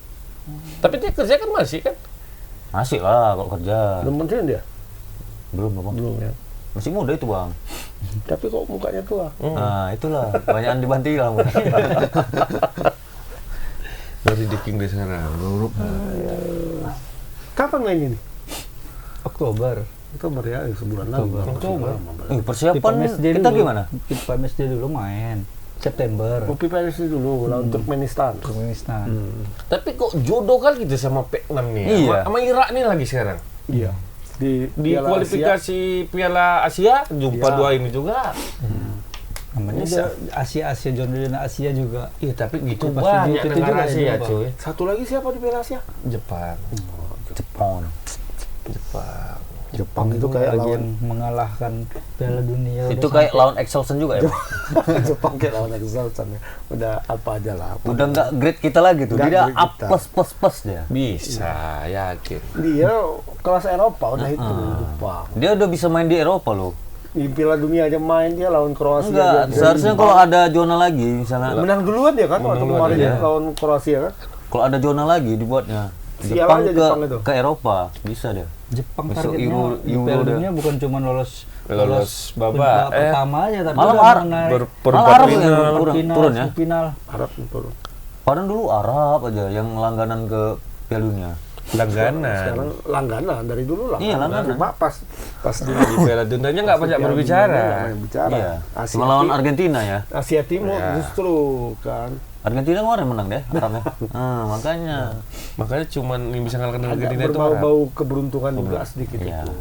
Tapi dia kerja kan masih kan. Masih lah kalau kerja. belum pensiun dia? Belum bang. Belum ya. Masih muda itu bang. Tapi kok mukanya tua? Nah itulah banyakan dibanti lah. Bang. Dari diking di sana. Huruf. Kapan main ini? Oktober. Oktober ya, sebulan lagi. Oktober. Persiapan kita gimana? Pipa Mesdi dulu main. September. Kopi Paris dulu lawan Turkmenistan. Turkmenistan. Tapi kok jodoh kan gitu sama Vietnam nih. Iya. Sama Irak nih lagi sekarang. Iya. Di Di Piala kualifikasi Piala Asia jumpa Iya. dua ini juga. Namanya Bisa. Asia zona Asia juga. Iya, tapi gitu Pasti banyak itu negara juga Asia ya, cuy. Asia. Satu lagi siapa di Piala Asia? Jepang. Jepang. Jepang. Jepang itu kayak lagi lawan yang mengalahkan Piala Dunia. Itu udah kayak lawan Excelsen juga ya. Jepang kayak lawan Excelsen ya. Udah apa aja lah. Udah nggak grade kita lagi tuh. Nggak Dia grade up kita. plus dia. Bisa, yakin. Dia kelas Eropa udah itu Jepang. Dia udah bisa main di Eropa loh. Di Piala Dunia aja main dia lawan Kroasia. Enggak, dia seharusnya kalau ada zona lagi misalnya. menang duluan ya kan waktu duluan, kemarin iya. lawan Kroasia kan. Kalau ada zona lagi dibuatnya. Sial Jepang aja ke Jepang itu. ke Eropa bisa dia. Jepang Besok targetnya Euro- di Euro Piala dia. Dunia bukan cuma lolos babak. pertama aja, tapi Malah udah Arab mau naik Perempat Arab final. yang turun ya. final. Arab turun. Padahal dulu Arab aja yang langganan ke Piala Dunia. Langganan. Sekarang langganan dari dulu langganan. Iya, langganan. Cuma pas dulu Di Piala Dunianya nggak banyak Piala berbicara. Dunia nggak banyak bicara. Iya. Asia, Melawan Argentina ya. Asia Timur Iya. justru kan Argentina kemarin menang deh Arabnya. Makanya. Makanya cuman yang bisa ngalahkan agak Argentina itu Arab. berbau-bau keberuntungan juga sedikit Iya. itu.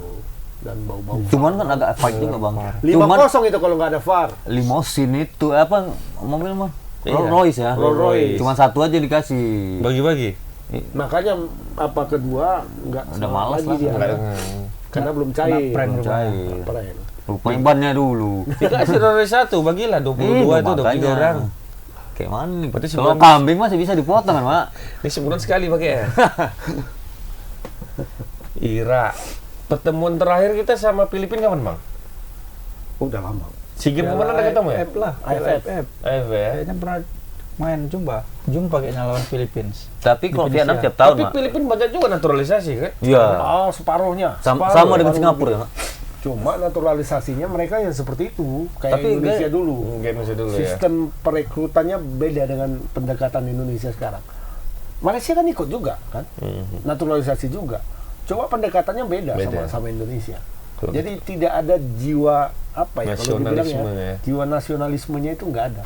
Dan bau-bau. Cuman kan agak fight juga bang. 5-0 itu kalau nggak ada VAR. Limosin itu apa mobil mah? Iya. Rolls Royce ya. Rolls Royce. Cuman satu aja dikasih. Bagi-bagi. Makanya apa kedua nggak Udah selamat malas lagi lah. dia. Nggak- Karena belum cair. prank Belum rupanya. cair. Prank. Rupanya bannya dulu. Dikasih Rolls satu, bagilah 22 itu 23 makanya. orang. Kayak mana nih? Berarti Kalau sebulan- kambing masih bisa dipotong kan, Mak? Ini sebulan sekali pakai ya. Ira. Pertemuan terakhir kita sama Filipina kapan, Bang? Udah lama. SEA Games kemarin ada ketemu ya? AFF lah, AFF. AFF. AFF ya. Kayaknya pernah main jumpa kayaknya lawan Philippines. Tapi kalau Indonesia. Vietnam tiap tahun, Tapi Mak. Filipina banyak juga naturalisasi kan? Iya. Oh, separuhnya. Sama, Separuh, sama dengan separuh. Singapura ya, Mak. Cuma naturalisasinya mereka yang seperti itu, kayak Tapi Indonesia enggak- dulu. Kayak Indonesia dulu ya. Sistem perekrutannya beda dengan pendekatan Indonesia sekarang. Malaysia kan ikut juga kan, naturalisasi juga. Cuma pendekatannya beda, Beda. sama Indonesia. Kalau Jadi tidak ada jiwa apa ya kalau dibilang ya, Nasionalisme ya. jiwa nasionalismenya itu nggak ada.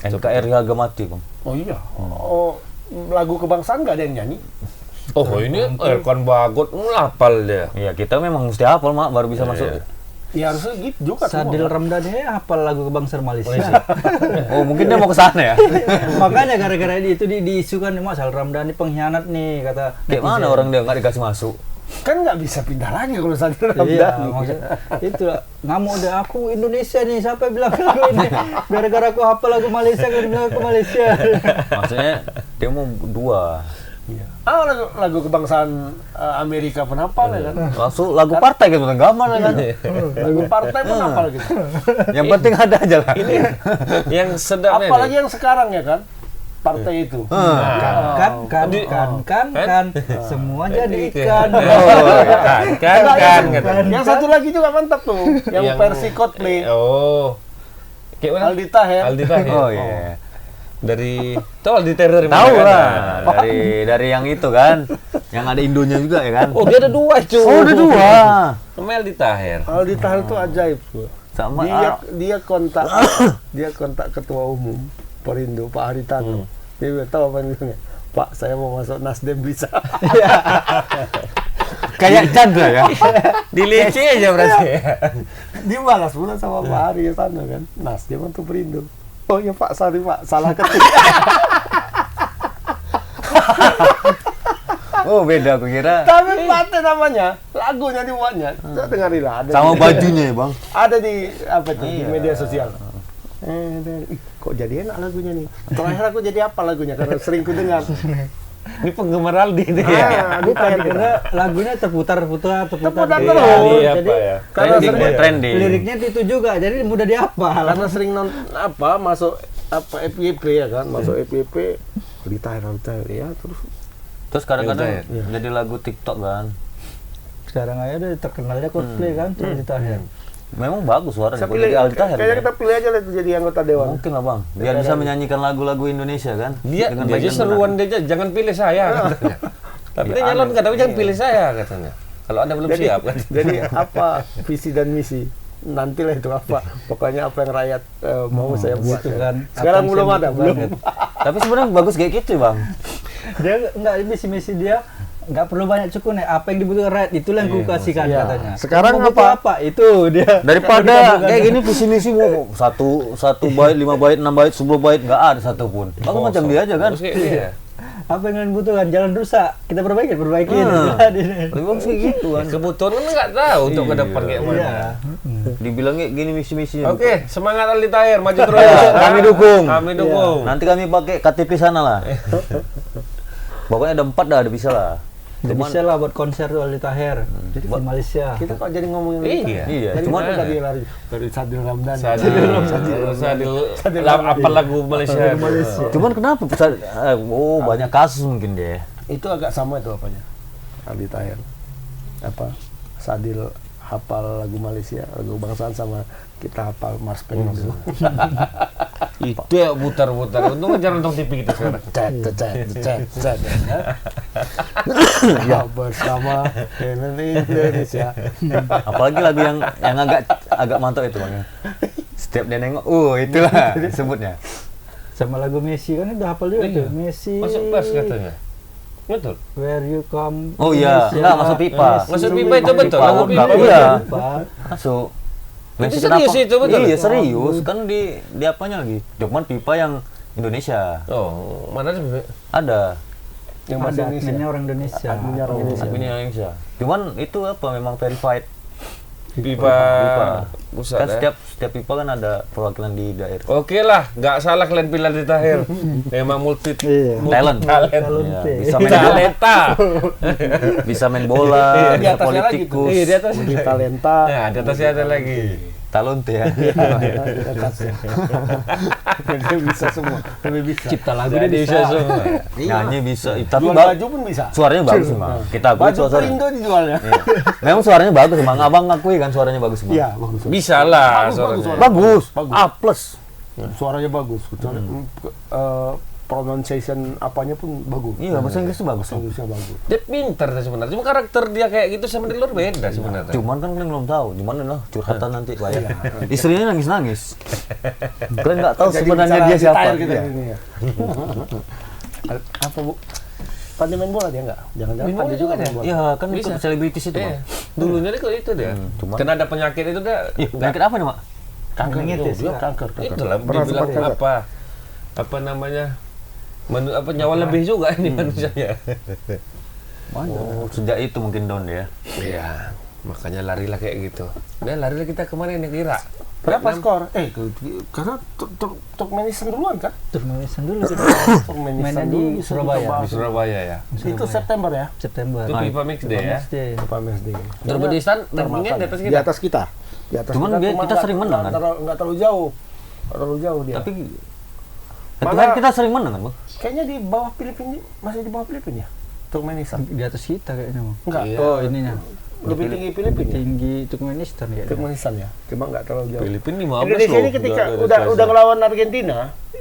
NKRI harga mati, Bang. Oh iya, oh lagu kebangsaan nggak ada yang nyanyi. Oh, ini Elkan Bagot hafal dia. Iya, kita memang mesti hafal, Mak, baru bisa Iya, masuk. iya. Ya harusnya gitu juga. Sadil semua. Ramdhani hafal lagu kebangsaan Malaysia. Oh, mungkin dia mau ke sana ya. Makanya gara-gara itu diisukan Mas Sadil Ramdhani pengkhianat nih kata. Kayak mana netizen. orang dia nggak dikasih masuk? Kan nggak bisa pindah lagi kalau Sadil Iya, Ramdhani. maksudnya itu ngamuk deh aku Indonesia nih siapa yang bilang aku ini gara-gara aku hafal lagu Malaysia aku bilang aku Malaysia. Maksudnya dia mau dua. Ah lagu kebangsaan Amerika pun hafal ya kan. Langsung lagu partai gitu, gampang kan. Lagu partai pun hafal gitu. Yang penting ada aja lah. Yang sedapnya Apalagi nih. yang sekarang ya kan. Partai itu. Kan semua jadi ikan. Kan. Yang satu lagi juga mantap tuh. Yang versi Coldplay. Oh. Kayak mana? Aldi Taher. Aldi Taher. Oh iya. Dari tahu Aldi Taher dari mana? Tahu kan? lah. Dari yang itu kan. Yang ada Indonya juga ya kan. Oh, dia ada dua, cuy. Oh, ada dua. Namanya Aldi Taher. Aldi Taher itu ajaib. Sama Dia kontak ketua umum Perindo Pak Haritano. Dia bilang, tahu apa yang bilangnya? Pak, saya mau masuk Nasdem bisa. kayak Chandra ya. Dilece aja berarti. Dibalas pula sama Pak Haritano kan. Nasdem untuk Perindo. Oh ya Pak, sorry Pak, salah ketik. Oh, beda aku kira. Tapi partai namanya, lagunya dibuatnya. Saya dengarilah. Ada Sama di- bajunya ya, Bang. Ada di apa tuh di Iya. media sosial. Ih, kok jadi enak lagunya nih. Terakhir aku jadi apa lagunya karena sering ku dengar. Ini penggemar Aldi nih ya. Aldi Taher kita. Karena lagunya terputar Terputar terus. terus. Iya, Jadi apa ya? Karena Trending, sering- trending. liriknya itu juga, jadi mudah dihafal. Karena sering masuk FYP ya kan, masuk FYP Aldi Taher ya terus. Terus kadang-kadang Iya. jadi lagu TikTok kan. Sekarang aja udah terkenalnya cosplay kan, terus ditahan. Memang bagus suaranya. Saya Kalau pilih, jadi Aldi Taher kayaknya ya. kita pilih aja lah itu jadi anggota dewan. Mungkin lah, Bang. Biar bisa menyanyikan lagu-lagu Indonesia kan. Dia Dengan aja bagian seruan dia aja, jangan pilih saya katanya. Tapi dia nyalon tapi jangan pilih saya katanya. Kalau Anda belum siap kan. Jadi apa visi dan misi? Nantilah itu apa. Pokoknya apa yang rakyat mau saya buat. gitu kan. Sekarang Apa yang belum saya ada, butuhkan, belum. kan. Tapi sebenarnya bagus kayak gitu, Bang. Dia nggak misi dia nggak perlu banyak cukup nih, apa yang dibutuhkan rakyat itulah yang ku kasihkan Iya. katanya. Sekarang Kamu butuh apa? Itu dia. Daripada kayak gini visi misi mau satu bait, 5 bait, 6 bait, 10 bait nggak ada satupun. Bagus macam dia aja kan. Bagus kayak dia. Apa yang kalian butuhkan? Jalan rusak, kita perbaiki. Lebih bagus kayak gitu kan. Kebutuhan kan nggak tahu untuk ke depan kayak mana. Iya. Dibilangnya gini misi-misinya. Oke, semangat Ali Tahir, maju terus. Kami dukung. Kami dukung. Nanti kami pakai KTP sana lah. Pokoknya ada 4 dah, ada bisa lah. Bisa lah buat konser tuh Ali Tahir di Malaysia. Kita kok jadi ngomongin Iya. Dari Cuman mana tadi lari? Dari Sadil Ramdan. Sadil apa lagu Malaysia? Cuman kenapa? Banyak kasus mungkin deh. Itu agak sama itu apanya? Aldi Tahir. Apa? Sadil hafal lagu Malaysia, lagu bangsaan sama kita hafal Mars Pengos. Itu ya putar-putar. Untung aja nonton TV kita sekarang. Cet. Ya bersama Indonesia. Apalagi lagu yang agak mantap itu Bang. Setiap dia nengok, itulah disebutnya. Sama lagu Messi kan udah hafal juga tuh. Messi. Masuk pers katanya. Betul. Where you come. Oh iya, Indonesia. enggak masuk pipa. Masuk pipa itu betul. Pipa, Lagu pipa, pipa. iya. Pipa. Masuk. Itu Messi serius kenapa? itu, betul? Iya serius, kan di apanya lagi? Cuman pipa yang Indonesia. Oh, mana sih? Ada. Yang bahasa Ada Indonesia. adminnya orang Indonesia. Adminnya orang Indonesia. Admin Indonesia. Cuman itu apa memang verified. Pipa. Pusat Kan ya. setiap pipa kan ada perwakilan di daerah. Oke lah, nggak salah kalian pilih di Tahir. Memang multi Iya. Talent. talent. Iya, bisa main bola, Talenta. bisa main bola, Di bisa atasnya lagi tuh. politikus. Iya, di atas. Di talenta. Nah, di atasnya ada lagi. Talent ya. Dia bisa semua. Lebih bisa. Cipta lagu Jadi dia bisa semua. Nyanyi bisa, tapi Jual baju pun bisa. suaranya bagus memang. Kita akui Baju suaranya. Perindo dijualnya. Iya. Memang suaranya bagus memang. Abang akui kan suaranya bagus memang. Iya, bagus. Bisa lah Bagus, suaranya. Bagus. Bagus. A plus. Suaranya bagus. Kecuali pronunciation apanya pun bagus. Iya, bahasa Inggris tuh bagus. Bahasa Inggrisnya bagus. Dia pintar sih sebenarnya. Cuma karakter dia kayak gitu sama di luar beda sebenarnya. Cuman kan kalian belum tahu. Cuman lah curhatan nanti banyak. Istrinya nangis-nangis. Kalian nggak tahu Jadi sebenarnya bicara dia siapa. detail kita Iya. ini ya. Apa Bu? Pandai main bola dia enggak? Jangan-jangan Main bola pandai juga main dia. bola. Iya, kan Bisa. itu selebritis itu, Iya. Bang. Dulunya dia kalau itu dia. Cuman- Karena ada penyakit itu dia. Ih, penyakit apa nih, Mak? Kanker Meningitis, itu, dia ya. kanker. Itulah Pernah dibilang sempat kanker. apa namanya? Nyawa lebih juga ini manusianya. Oh, sejak itu mungkin down dia. Iya, makanya larilah kayak gitu. Udah larilah kita kemana nih kira? Berapa skor? Karena Turkmenistan duluan kan? Turkmenistan dulu kita. Turkmenistan Mainnya di dulu bisa Surabaya. kita bahas. Di Surabaya ya. Itu September ya? September. Itu FIFA Mix Day ya. Next day. Apa MSD? Turkmenistan rankingnya di atas Di kita. atas kita. Di atas Cuman kita, dia- kita nggak- sering menang, kan? Nggak terlalu jauh. Nggak terlalu jauh dia. Tapi Malah- kan kita sering menang kan, Bang? Kayaknya di bawah Filipina, masih di bawah Filipina ya? Turkmenistan. Di atas kita kayaknya. Bang. Enggak. Iya. Oh, ininya. Lebih tinggi Filipina. Tinggi Turkmenistan kayaknya. Turkmenistan ya. Cuma nggak terlalu jauh. Filipina 15 Indonesia ini loh. ketika Udah udah ngelawan Argentina,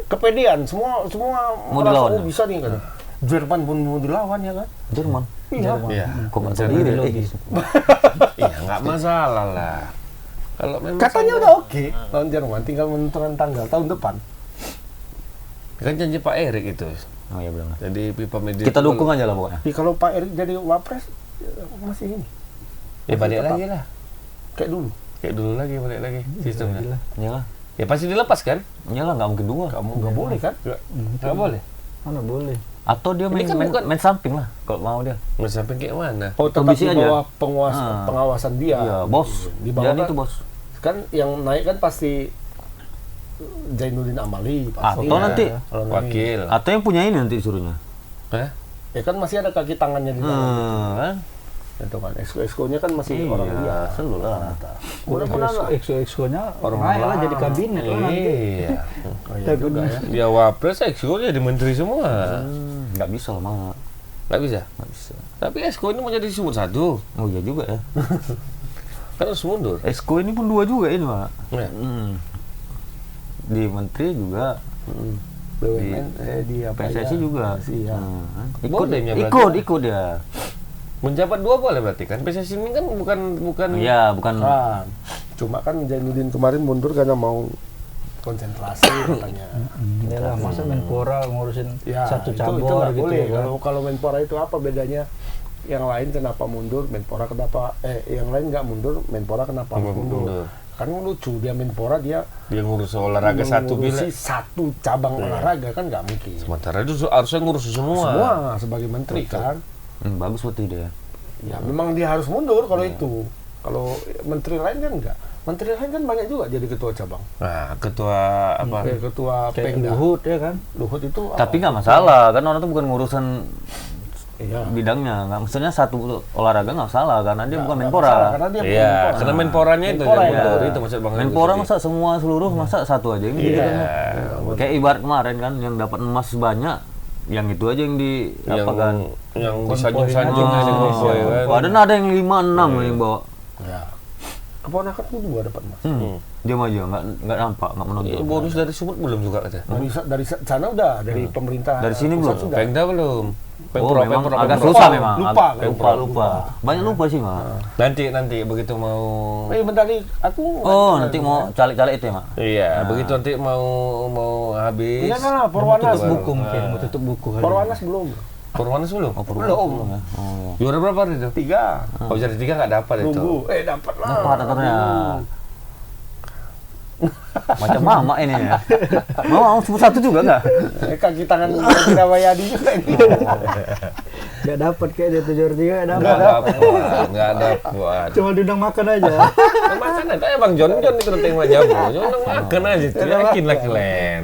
kepedean semua Mau merasa, dilawan, oh, ya? bisa nih kan. Jerman pun mau dilawan ya kan. Jerman. Iya. Iya. Kok nggak tahu diri? Iya, nggak masalah lah. Kalau memang Katanya sama- udah oke lawan Jerman, tinggal menentukan tanggal tahun depan. kan janji Pak Erik itu. Oh iya benar. Jadi pipa media Kita itu dukung aja lah pokoknya. Tapi kalau Pak Erik jadi wapres masih ini ya balik tetap. lagi lah. kayak dulu. Kayak dulu lagi balik lagi sistemnya. Iyalah. Ya pasti dilepas kan? Iyalah nggak mungkin dua. Kamu nggak boleh kan? Nggak boleh. Mana boleh. Atau dia Ini main, kan main, bukan- main samping lah kalau mau dia. Mau sampai kayak mana? Oh, tetap Kondisi di aja. bawah pengawasan dia. Iya, bos. Di bawah Jadi kan, itu bos. kan yang naik kan pasti Zainuddin Amali pasti. Atau nanti Kalau naik. Wakil. atau yang punya ini nanti suruhnya. Hah? Ya kan masih ada kaki tangannya di tangan. Kan? Itu kan exco-nya kan masih orang dia. selalu lah. Mudah-mudahan lah. Exco-nya Orang naik lah lain. jadi kabinet lah nanti. Iya. Oh, iya juga ya. Dia wapres, exco jadi menteri semua. Nggak bisa lah Mak. Nggak bisa. Nggak bisa. Tapi exco ini mau jadi sumur satu. Oh iya juga ya. Kan harus mundur. Esko ini pun dua juga ini Mak. Ya. Di menteri juga. BUMN di apa PSSI ya? juga. Iya. Boleh ya berarti? Ikut dia. Menjabat dua boleh berarti kan? PSSI ini kan bukan Iya, bukan. Kan. Cuma kan Zainuddin kemarin mundur karena mau konsentrasi katanya. Ya lah, masa Menpora ngurusin Ya, satu itu cabur nggak gitu boleh. ya kan. Kalau Menpora itu apa bedanya? Yang lain kenapa mundur, Menpora kenapa yang lain nggak mundur, Menpora kenapa harus mundur? Kan lucu, dia Menpora, dia Dia ngurus olahraga satu bila. ngurusi satu cabang olahraga, kan nggak mungkin. Sementara itu harusnya ngurus semua. Semua sebagai menteri kan. Bagus berarti dia. Ya memang dia harus mundur kalau itu. Kalau menteri lain kan enggak. Menteri lain kan banyak juga jadi ketua cabang. Nah, ketua apa? Ketua Kayak Pemda. Luhut ya kan. Luhut itu Tapi nggak masalah, kan orang itu bukan ngurusan iya. bidangnya. Nggak, maksudnya satu olahraga nggak salah, karena dia bukan Nggak Menpora. masalah, karena dia Iya, Menpora. karena Menporanya itu Menpora yang ya. mundur. Itu maksud Bang Menpora Agus masa semua seluruh, masa satu aja yang tadi. Iya. Kayak ibarat kemarin kan, yang dapat emas banyak, yang itu aja yang di Yang apa kan? yang disanjung-sanjung Ah, di konvoy kan. ada yang 5-6 yang bawa. Ya. Keponakan tuh 2 dapat emas. Diam aja, nggak nampak, nggak menonton. Iya, bonus dari Sumut belum juga katanya. Dari sana udah, dari pemerintah. Dari sini pusat belum? sudah. Pemda belum. Memang agak Pemprov. susah memang. Lupa, Lupa. Banyak lupa sih, Mak. Nanti begitu mau Medali aku. Oh, nanti mau caleg-caleg itu ya, Mak? iya, begitu nanti mau habis. Iya lah, Perwanas Tutup buku mungkin, mau tutup buku kali. Perwanas belum. Purwanas belum? Belum ya. Oh, iya. Juara berapa hari itu? 3. Oh, jadi 3 nggak dapat itu. Nunggu. Dapat lah. Dapat katanya. Macam mama ini ya. Mau sebut satu juga nggak? Kaki tangan Kira Wayadi juga ini. Nggak dapat kayak dia 7/3 nggak Nggak dapat. dapat, nggak dapat. Cuma diundang makan aja. Makan aja, Bang John itu nanti yang jamu. Jangan makan aja, itu yakin lah kalian.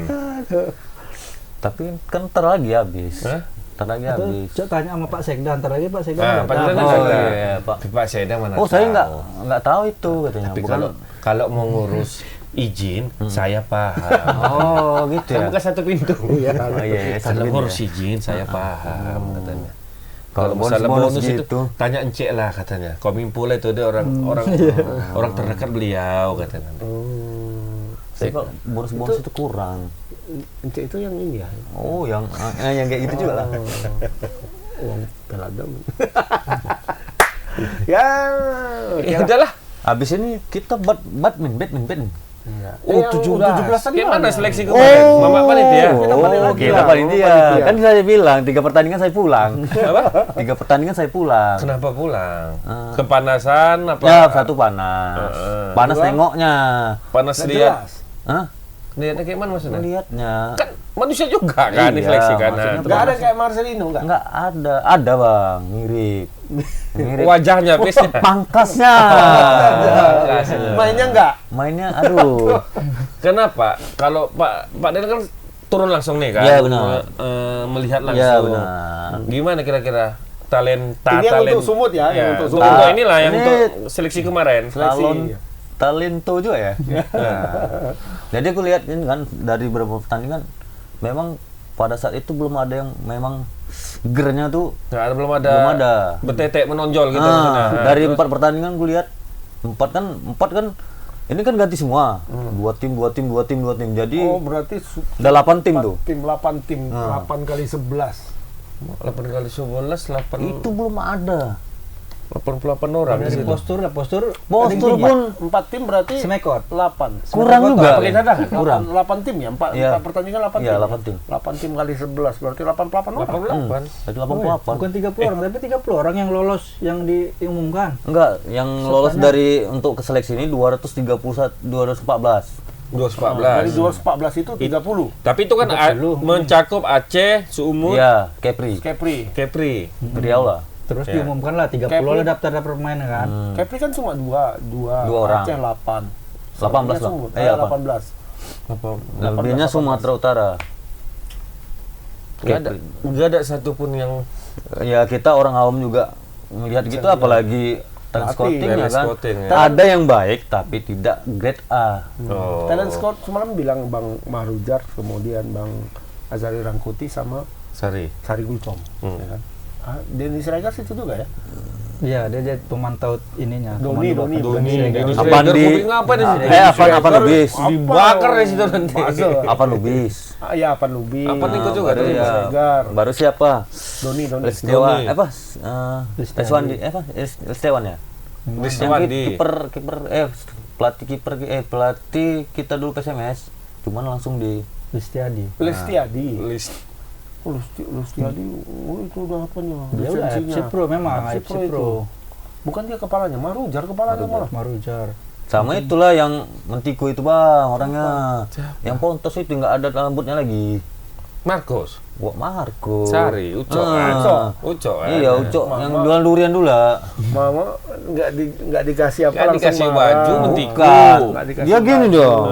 Tapi kan ntar lagi habis. Hah? Ntar lagi Itu habis. coba tanya sama Pak Sekda, ntar lagi Pak Sekda Nah, nggak Pak tahu. Sekda Oh, nggak iya, tahu. Pak Sekda mana Oh, saya tahu. nggak tahu itu katanya. Tapi Bukan. kalau mau ngurus izin, saya paham. Oh, gitu Kan ya. bukan satu pintu. Iya. Oh, iya, Kalau satu ngurus ya. izin, saya paham katanya. Kalau misalnya bonus itu gitu. tanya Encik lah katanya. Kominfo lah itu dia orang terdekat beliau katanya. Tapi kalau bonus-bonus itu kurang. Encik itu yang ini ya. Oh, yang kayak gitu juga lah. Uang peladam. Ya. Ya udahlah. Habis ini kita badminton. Iya. Oh, Yang 17 tadi Kayak mana mana? seleksi kemarin? Mama panitia. Kita balik lagi Kita lah. panitia. Panitia. Kan saya bilang 3 pertandingan saya pulang. Apa? 3 pertandingan saya pulang. Kenapa pulang? Kepanasan apa? Ya, satu panas. Panas Dua. nengoknya. Panas Nggak lihat. jelas. Hah? Lihatnya kayak mana maksudnya? Lihatnya. Kan manusia juga kan Iya, seleksi kan. maksudnya Nah, Nggak ada kayak Marcelino nggak? Enggak ada. Ada, Bang. Mirip. Mirip. wajahnya, face-nya. Pangkasnya. Mainnya nggak? Mainnya aduh. Kenapa? Kalau Pak Del kan turun langsung nih kan? Iya, benar. Melihat langsung. Iya, benar. Gimana kira-kira talenta Ini yang untuk Sumut ya, yang untuk Sumut. Untuk inilah yang Ini- untuk seleksi kemarin. Talento juga ya. Nah, jadi aku lihat ini kan dari beberapa pertandingan memang pada saat itu belum ada yang memang gernya tuh Nggak ada, belum ada. belum ada. Betetek menonjol gitu maksudnya. Nah, dari 4 pertandingan gue lihat 4 kan ini kan ganti semua. 2 tim. Jadi Oh, berarti ada 8 tim tuh. 8 tim, 8 kali 11. 8 kali 11, 8 Itu belum ada. 88 orang di Dari situ. postur Postur tinggi. pun 4 tim berarti Semekot. 8. kurang juga. pakai cadangan? Kurang. 8 tim ya? 4 Iya. pertandingan 8 Iya, tim. 8 tim. 8 tim kali 11 berarti 88 orang. 88. Jadi 88. Bukan 30 orang, tapi 30 orang yang lolos yang diumumkan. Enggak, yang lolos dari untuk ke seleksi ini 214. 214. Dari 214 itu 30. Tapi itu kan mencakup Aceh, Sumut, Iya, Kepri. Kepri. Riau lah. Terus Ya. diumumkan lah 30 Kepri. lah daftar pemain kan. Kepri kan cuma 2 orang. Aceh 8. 18 lah. Sumut, Iya, 18. Lebihnya Sumatera Utara. Nggak ada satupun yang Ya kita orang awam juga melihat gitu, apalagi talent scouting ya talent kan. scouting, ya. Ada yang baik tapi tidak grade A. Oh. Talent scout semalam bilang Bang Mahrujar, kemudian Bang Azari Rangkuti sama Sari. Sari Gultom. Ya kan? Dennis Regas itu juga ya? Iya, dia pemantau ininya. Doni. Apaan di- ngapa di sini? apa Lubis? Dibakar di situ nanti. Apa Lubis? Ya, Apa Nubi. Apa nih ikut juga Baru tuh? ya. Segar. Baru siapa? Doni. Lestiawan. Doni. Apa? Lestiawan Lestiawan ya? Lestiawan Yang pelatih kita dulu PSMS, cuman langsung di Listiadi. Lestiadi. List. Lestiadi, itu udah apanya? Dia udah Lisensinya. FC Pro memang, FC FC Pro. Bukan dia kepalanya, Mahrujar kepalanya malah. Marujar. Sama itulah yang Mentiko itu bang orangnya. Yang Pontos itu nggak ada rambutnya lagi. Marcos, Buat Marco. Sari, Ucok, Ucok. Iya, Ucok yang jual durian dulu lah. Mama nggak dikasih apa, Nggak langsung dikasih marah. baju, Mentiko. Bukan. Nggak dikasih Dia gini baju. dong.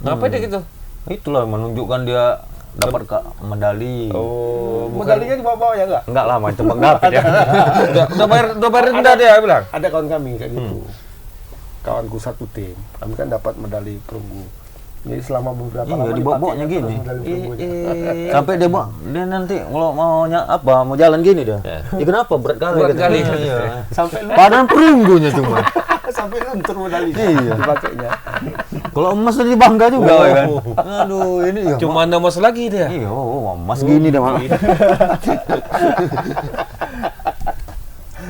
Ngapa dia gitu? Itulah menunjukkan dia dapat medali. Oh, Medalinya dibawa-bawa ya nggak? Enggak lah, macam Bang David ya. udah bayar rendah dia bilang. Ada kawan kami kayak gitu. Kawanku satu tim, kami kan dapat medali perunggu. Jadi selama beberapa Iya, lama dibawa-bawanya dipakai gini. terus medali perunggunya. Sampai dia nanti kalau mau jalan gini dah. Ya kenapa berat kali? Berat katanya. kali. Iya. Sampai Padahal perunggunya cuma. sampai luntur medali Iya. dipakainya. Kalau emas tadi bangga juga ya kan. Aduh, ini ya. Cuma anda mas lagi dia. Iya, emas gini dah, Mak.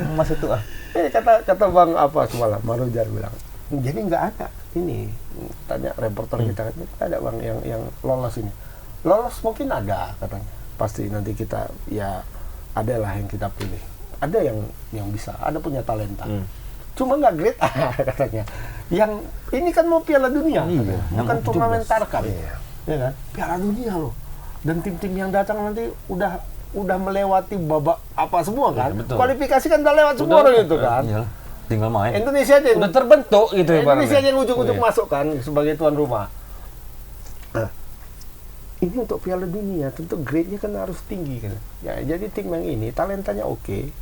Emas itu ah. Kata Bang apa semalam, Marujar bilang, jadi nggak ada ini. Tanya reporter kita, nggak ada Bang yang lolos ini. Lolos mungkin ada katanya. Pasti nanti kita ya ada lah yang kita pilih. Ada yang bisa, ada punya talenta. Cuma nggak great katanya. Yang ini kan mau Piala Dunia, Iya, bukan yang turnamen tarkam, ya kan? Piala Dunia loh. Dan tim-tim yang datang nanti udah melewati babak apa semua kan? betul. Kualifikasi kan udah lewat semua Udah. gitu kan? Iyalah, tinggal main. Indonesia aja Udah terbentuk gitu ya Indonesia aja yang Oh, ujung-ujung iya. masuk kan sebagai tuan rumah. Nah, ini untuk Piala Dunia tentu grade-nya kan harus tinggi kan. Ya, jadi tim yang ini talentanya oke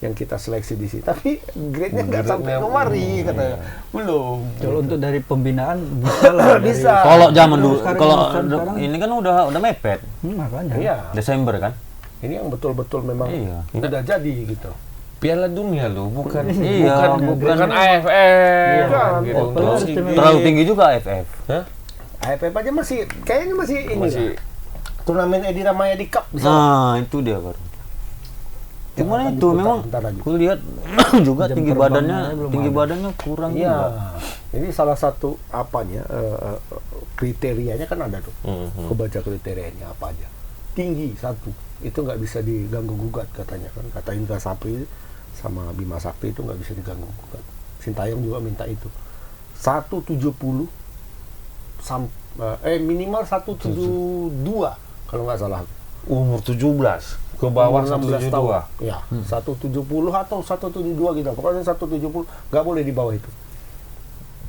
yang kita seleksi di sini, tapi grade-nya nggak sampai Grade-nya, kemari katanya. Belum. Kalau untuk dari pembinaan bisa lah. dari- Bisa. Kalau zaman dulu, Sekarang kalau sekarang- ini kan udah mepet. Makanya. Iya. Desember kan? Ini yang betul-betul memang Iya. udah jadi gitu. Piala Dunia loh, bukan Iya, bukan AFF. Bukan. Gitu. Oh, Terus sistemnya Terlalu tinggi juga AFF. Hah? AFF aja kayaknya masih ini Masih lah. Turnamen Edi Ramayadi Cup bisa. Nah, itu dia baru. Cuman akan itu diputar memang bentar lagi. aku lihat juga Jam tinggi terbangnya badannya, belum tinggi ada. badannya kurang Iya. juga. Ini salah satu apanya kriterianya kan ada tuh. Kebaca kriterianya apa aja. Tinggi satu. Itu nggak bisa diganggu gugat katanya kan. Kata Indra Sapri sama Bima Sakti itu nggak bisa diganggu gugat. Sintayong juga minta itu. 170 minimal 172 kalau nggak salah. umur 17 ke bawah 16 172. tahun. Ya, 170 atau 172 gitu. Pokoknya 170 nggak boleh di bawah itu.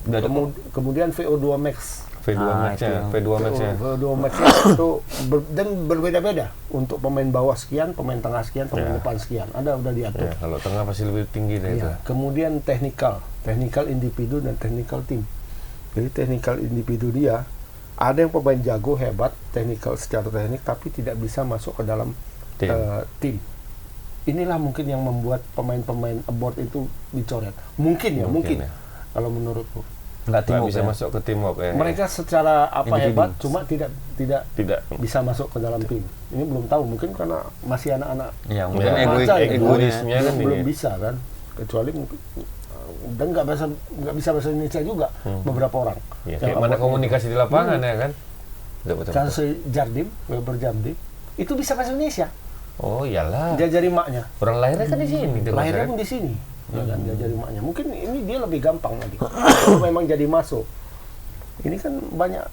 Udah ada Kemudian VO2 max. V2 Nah, Max-nya, itu. V2 Max-nya. VO2 max itu dan berbeda-beda untuk pemain bawah sekian, pemain tengah sekian, pemain depan sekian. Ada udah diatur. Ya, kalau tengah pasti lebih tinggi deh itu. Iya. Kemudian technical individu dan technical team. Jadi technical individu dia ada yang pemain jago hebat, technical secara teknik tapi tidak bisa masuk ke dalam Tim. tim. Inilah mungkin yang membuat pemain-pemain abroad itu dicoret. Mungkin Mungkin ya. Kalau menurutku. nggak Nggak timur bisa ya. masuk ke teamwork ya. Mereka secara apa Individu. hebat cuma tidak tidak. bisa masuk ke dalam tim. Ini belum tahu, mungkin karena masih anak-anak Iya, mungkin Ya, remaja ya. egoisnya kan belum ini. bisa kan, kecuali mungkin dan nggak bisa bahasa Indonesia juga beberapa orang. Ya, Yang kayak mana abroad komunikasi di lapangan ya kan? Betul, betul, Kan betul. si Jardim, Weber Jardim, itu bisa bahasa Indonesia. Oh iyalah. Diajari maknya. Orang lahirnya kan di sini. Lahirnya pun di sini. Ya kan, diajari maknya. Mungkin ini dia lebih gampang lagi. Kalau memang jadi masuk. Ini kan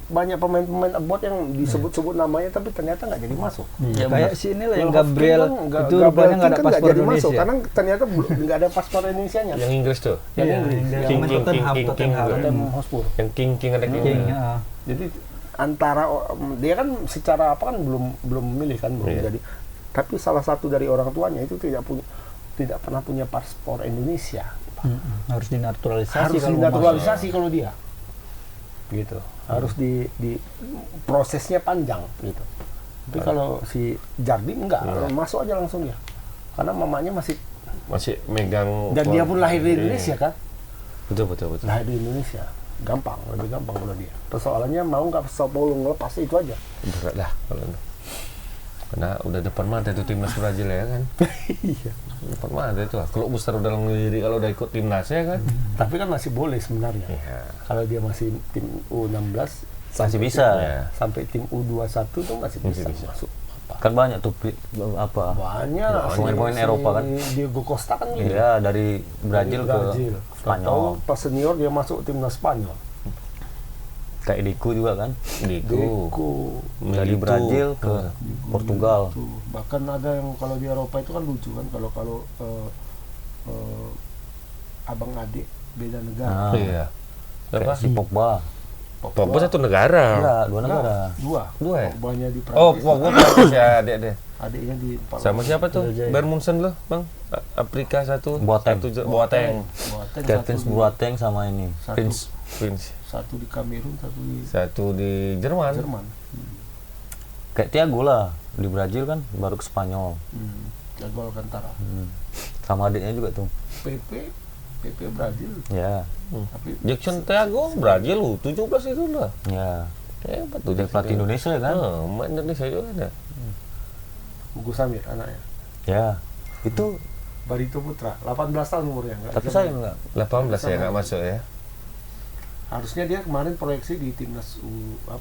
banyak pemain-pemain abroad yang disebut-sebut namanya tapi ternyata nggak jadi masuk. Ya, kayak si inilah yang Golovkin Gabriel kan itu rupanya nggak ada kan paspor jadi masuk Indonesia. karena ternyata nggak ada paspor Indonesianya. Yang Inggris tuh. Yang Iya, Inggris. yang King, main King, Tottenham, King, King, Tottenham. King. Tottenham Hotspur. Yang King ada King. King, ya. Jadi antara dia kan secara apa kan belum memilih kan belum Iya. jadi. Tapi salah satu dari orang tuanya itu tidak pernah punya paspor Indonesia. Harus dinaturalisasi Harus kalau mau dinaturalisasi kalau dia. Gitu. Harus di prosesnya panjang gitu. Tapi kalau si Jardim enggak, masuk aja langsung dia. Karena mamanya masih Masih megang. dan dia pun lahir di Iya. Indonesia kan. Betul, betul, betul. Lahir di Indonesia. Gampang, lebih gampang kalau dia. Persoalannya mau nggak Sao Paulo ngelepas itu aja. Berat dah kalau itu. Karena udah depan mata itu timnas Brazil ya kan. Iya. Depan mata itu lah. Kalau Buster udah ngelirik kalau udah ikut timnasnya kan. Tapi kan masih boleh sebenarnya. Iya. Kalau dia masih tim U16 Masih bisa. Ya. sampai tim U21 tuh masih bisa bisa. masuk. Kan banyak tuh apa? Banyak. Pemain-pemain Eropa kan. Diego Costa kan gitu. Iya, dari Brazil ke Spanyol. Tahu pas senior dia masuk timnas Spanyol. Kayak Deco juga kan. Deco. Dari Milito. Brazil ke Portugal. Tuh. Bahkan ada yang kalau di Eropa itu kan lucu kan kalau abang adik beda negara. Nah, Iya. kayak Apa? si Pogba. Pogba satu negara. Iya, 2 negara. Dua ya? Pogbanya di Oh, Prancis, Pogba Prancis ya adik deh. adiknya di Sama siapa tuh? Jaya. Bermunsen loh, Bang. Afrika satu. Boateng. Boateng. Boateng, Kevin satu Boateng sama ini. Satu. Prince. Prince. satu di Kamerun, satu di Satu di Jerman. Jerman. Kayak Thiago lah. Di Brazil kan baru ke Spanyol. Thiago Alcantara. Sama adiknya juga tuh. PP Brazil, Ya. tapi Jackson Thiago Brazil lu 17 itu lah. Ya. Hebat tuh Dia pelatih Indonesia kan. Main Indonesia juga ada. Hugo Samir anaknya. Ya. Itu Barito Putra, 18 tahun umurnya enggak. tapi saya enggak. 18 ya nggak masuk ya. Harusnya dia kemarin proyeksi di timnas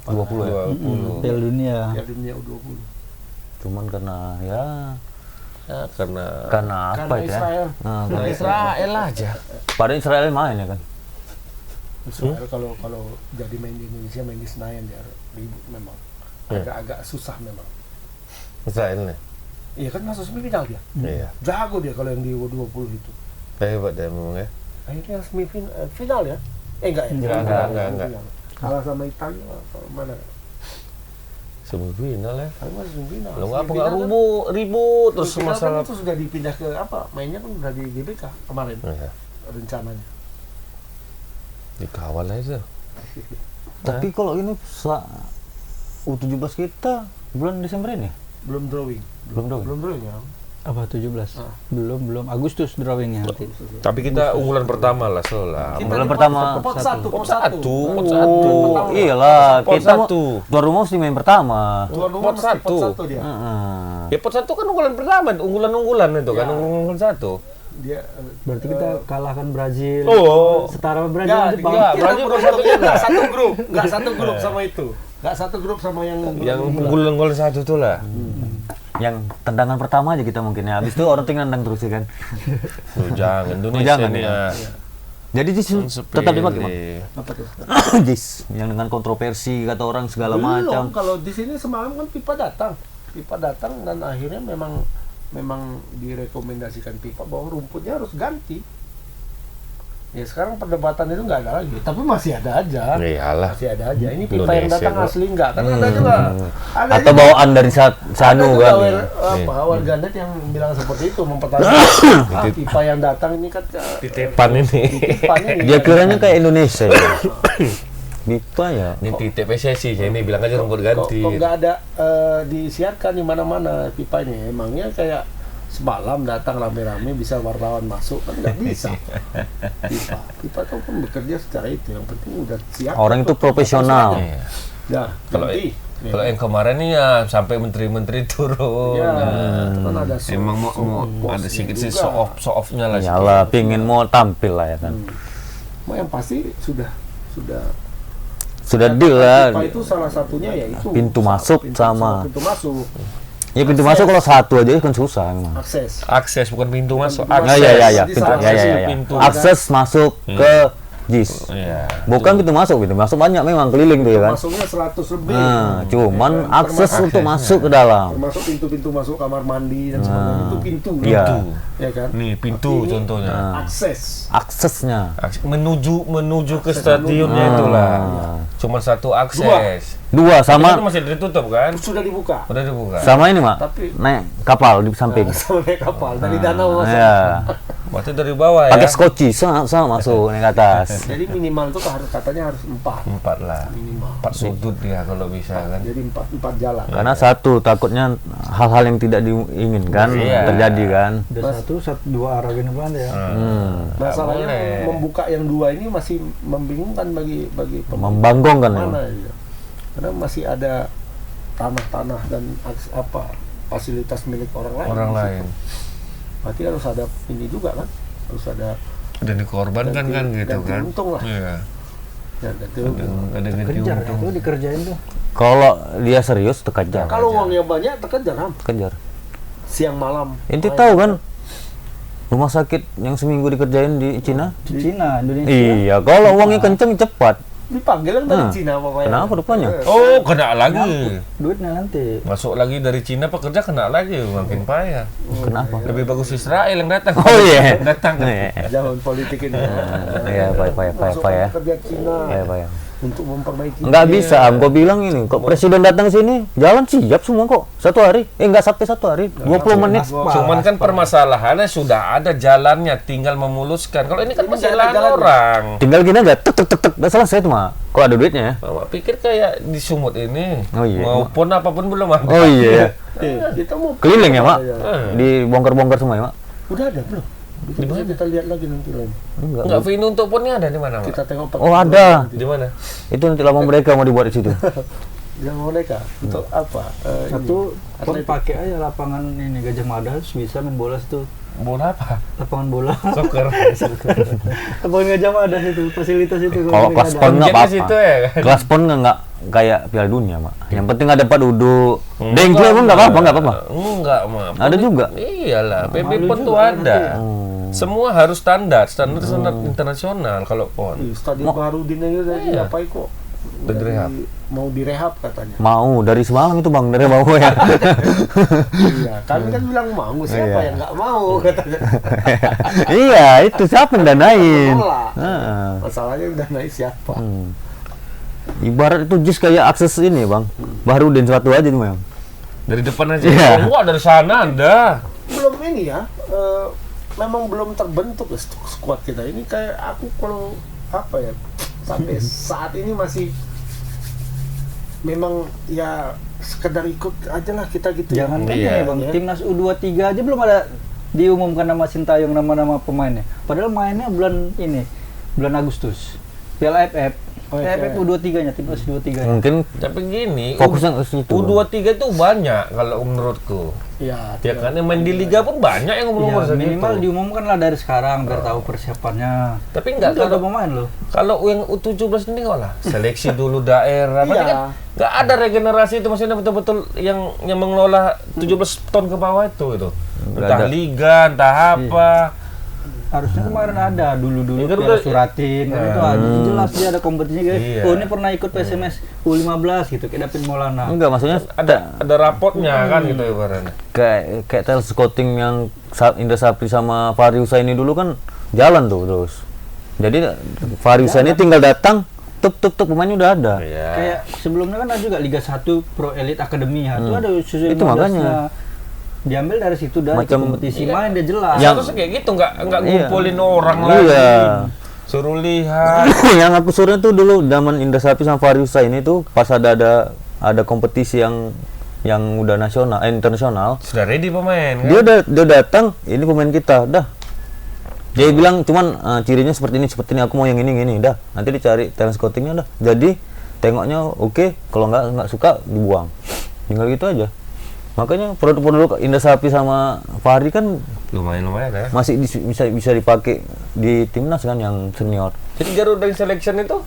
20 ya? 20. Piala Dunia. Piala Dunia U20. Cuman karena ya Ya, karena karena apa Karena itu ya? Israel. Nah, Nah, Israel aja. padahal Israel main ya kan. Israel kalau jadi main di Indonesia, main di Senayan dia ribut memang. Agak-agak susah memang. Israel nih. Iya kan masuk semifinal dia. Iya. Jago dia kalau yang di U20 itu. Hebat dia memang ya. Akhirnya final ya. Enggak ya? Enggak. Kalah sama Italia atau mana? Semifinal ya. Kalah masih semifinal. Lo ngapa Semifinal nggak kan- ribut terus semifinal masalah. kan itu sudah dipindah ke apa? Mainnya kan udah di GBK kemarin Iya. rencananya. Dikawal aja. Tapi kalau ini U17 kita bulan Desember ini Belum drawing. belum dong. Belum drawing ya. Apa 17? Belum Agustus drawingnya nanti. Tapi kita unggulan pertama lah selalu lah. Bulan pertama Pot satu. Pot satu. Oh, iyalah Pot kita satu. tuan rumah mesti main pertama. Tuan rumah Pot mesti satu. pot satu dia. Heeh. Ya pot satu kan unggulan pertama, unggulan itu kan Ya. unggulan satu. Dia Berarti kita kalahkan Brazil. Oh. Setara Brazil Enggak, Jepang. Brazil enggak satu grup, enggak satu grup sama itu. Enggak satu grup sama yang unggulan satu tuh lah. Yang tendangan pertama aja kita mungkin ya. Habis itu orang tinggal nendang terus ya kan. Loh, jangan Indonesia jangan, nih ya. ya. Jadi jis tetap dipakai, Bang. apa tuh? Jis yang dengan kontroversi kata orang segala macam. Kalau di sini semalam kan FIFA datang dan akhirnya memang direkomendasikan FIFA bahwa rumputnya harus ganti. Ya sekarang perdebatan itu nggak ada lagi, tapi masih ada aja. Iyalah. Masih ada aja. Ini FIFA yang Indonesia datang kok. asli nggak? Kan ada juga. Ada Atau juga- bawaan dari Sanu ada kan. juga warganet yang bilang seperti itu mempertanyakan FIFA yang datang ini kan Titipan ini. titipannya Dia kiranya kayak Indonesia ya. FIFA ya. Ini titip PSSI, ini bilang aja rumput kok ganti. nggak ada disiarkan di mana-mana FIFA ini. Emangnya kayak semalam datang rame-rame bisa wartawan masuk kan nggak bisa. FIFA tuh kan bekerja secara itu, yang penting udah siap. Orang itu profesional. Iya. Ya, Kalau ganti. kalau yang kemarin nih ya sampai menteri-menteri turun. Ya, Nah, itu kan ada emang mau ada sedikit sih show off-nya lah. Iyalah, pingin mau tampil lah ya kan. Mau yang pasti sudah Sudah deal lah. FIFA itu salah satunya yaitu Pintu masuk sama- pintu masuk, Ya pintu masuk kalau satu aja kan susah emang. akses. Bukan pintu masuk. Pintu Ya masuk. ya. Di Pintu, saat ya. pintu. Akses masuk ke JIS. Iya. Bukan pintu masuk banyak memang keliling tuh ya kan. Masuknya 100 lebih. Nah, cuman Ya, akses termasuk- untuk masuk ke dalam. termasuk pintu-pintu masuk kamar mandi dan sebagainya itu pintu. Iya. Ya kan? Nih pintu Tapi ini contohnya. akses. Aksesnya. Menuju ke stadionnya itulah. Cuma satu akses. Dua Itu sama masih ditutup kan? Sudah dibuka. Udah dibuka. sama ini, Mak. Tapi- Naik kapal di samping. Sama naik kapal dari danau masuk. Ya. Waktu dari bawah ya. Pakai skoci sama masuk naik ke atas. Jadi minimal itu katanya harus 4 4 lah. minimal. 4 sudut dia kalau bisa kan. Jadi 4 jalan. Karena satu takutnya hal-hal yang tidak diinginkan Iya. terjadi kan. Udah dua arah gini Belanda ya. Masalahnya boleh. membuka yang dua ini masih membingungkan bagi Membanggongkan ya. mana gitu. Karena masih ada tanah-tanah dan fasilitas milik orang lain. Orang di situ. lain. Berarti harus ada ini juga kan, harus ada Dan dikorbankan Ganti- kan gitu ganti kan. untung lah. Iya. Ya, itu. Ada Kejar tuh dikerjain tuh. Kalau dia serius terkejar. Kalau uangnya banyak terkejar Ham. Kejar. Siang malam. Ente tahu kan rumah sakit yang seminggu dikerjain di Cina? Di Cina, Indonesia. Iya, kalau uangnya kenceng cepat. Dipanggil yang dari Nah, Cina pokoknya. kenapa rupanya? Oh, kena lagi. Duitnya nanti. Masuk lagi dari Cina pekerja kena lagi, makin payah. Kenapa? Lebih bagus Israel yang datang. Oh iya. Datang. Iya, Jangan politik ini. iya, payah ya. Kerja Cina Payah. untuk memperbaiki. Nggak bisa, Am. Kau bilang ini, kok presiden datang sini, jalan siap semua kok. 1 hari. Nggak sampai 1 hari, 20 menit. Cuman kan permasalahannya sudah ada jalannya, tinggal memuluskan. Kalau ini kan Ini masih nggak ada lahan jalannya. orang. Tinggal gini aja, tek tek tek tek, udah selesai tuh mah. Kok ada duitnya ya? Mama pikir kayak di Sumut ini, Oh iya. maupun apapun belum ada. Oh iya. Kita mau Keliling ya, Mak? Ya. Dibongkar-bongkar semua ya, Mak? Udah ada belum? Di mana kita lihat lagi nanti lagi. Enggak, Vino untuk punnya ada di mana, Mak? Kita tengok Oh, ada. Di mana? Itu nanti lambang mereka mau dibuat di situ. yang mereka untuk apa? Satu pun atletik. pakai aja lapangan ini Gajah Mada harus bisa main bola situ. Bola apa? Lapangan bola. Soccer. Lapangan Gajah Mada situ, fasilitas itu. Kalau kelas pon nggak Gamenya situ apa-apa. ya kan? Kelas pon nggak kayak Piala Dunia, Mak. Yang penting ada tempat duduk. Dengkle pun nggak apa-apa. Enggak, Mak. Ada juga? Iyalah, PB Malu pon tuh juga ada. Hmm. Semua harus standar internasional kalau pon. Stadion Baharudin ini udah Iya. diapain kok? Udah direhab. Mau direhab katanya. Mau dari semalam itu, Bang, dari bawah ya. Iya, kami kan bilang mau, siapa Iya. yang nggak mau katanya. Iya, itu siapa yang danain? Menolak. Heeh. Masalahnya udah naik siapa? Hmm. Ibarat itu jis kayak akses ini, Bang. Baharudin suatu aja tuh, Bang. Dari depan aja. Iya. Oh, enggak dari sana ada. Belum ini ya, memang belum terbentuk ya skuad kita ini. Kayak aku kalau apa ya, sampai saat ini masih memang ya sekedar ikut aja lah kita gitu. Jangan kan Iya. ya Bang, Ya. timnas U23 aja belum ada diumumkan nama Sintayong, nama-nama pemainnya. Padahal mainnya bulan ini, bulan Agustus. Piala AFF. Oh, AFF iya. U23-nya, timnas U23-nya. Mungkin Tapi gini, fokusnya ke situ. U23 itu banyak kalau menurutku. Ya, Ya kan yang main di liga pun banyak yang umur Ya, segitu. minimal diumumkan lah dari sekarang biar tahu persiapannya. Tapi enggak Udah ada kalau pemain loh. kalau yang U17 ini enggak lah. Seleksi dulu daerah. Berarti Iya. kan enggak ada regenerasi itu, maksudnya betul-betul yang mengelola 17 ton ke bawah itu. Nggak Entah ada. liga, entah apa. Harusnya kemarin ada dulu-dulu Ya kan Piala udah- Suratin kan itu ada jelas dia ada kompetisinya guys. Iya. Oh ini pernah ikut PSMS U15 gitu kayak David Maulana. enggak, maksudnya Ada rapotnya kan gitu ibaratnya. kayak tel scouting yang Indra Sapri sama Fahri Husaini dulu kan jalan tuh terus. Jadi Fahri Husaini tinggal datang, tuk pemainnya udah ada. Iya. Kayak sebelumnya kan ada juga Liga 1 Pro Elite Academy itu ada susu Itu makanya. diambil dari situ dari Macam- kompetisi main dia jelas. Yang- Harusnya kayak gitu, enggak Iya. ngumpulin orang Iya. lagi. Suruh lihat. Yang aku suruh tuh dulu zaman Indra Sapri sama Fahri Husaini tuh pas ada kompetisi yang udah nasional, internasional. Sudah ready pemain kan? Dia datang, ini pemain kita, dah. Dia bilang cuman cirinya seperti ini, aku mau yang ini, dah. Nanti dicari talent scoutingnya dah. Jadi tengoknya oke, kalau nggak suka dibuang. Tinggal gitu aja. Makanya produk-produk Indra Sapri sama Fahri kan Lumayan ya. masih bisa dipakai di timnas kan yang senior. Jadi Garuda Selection itu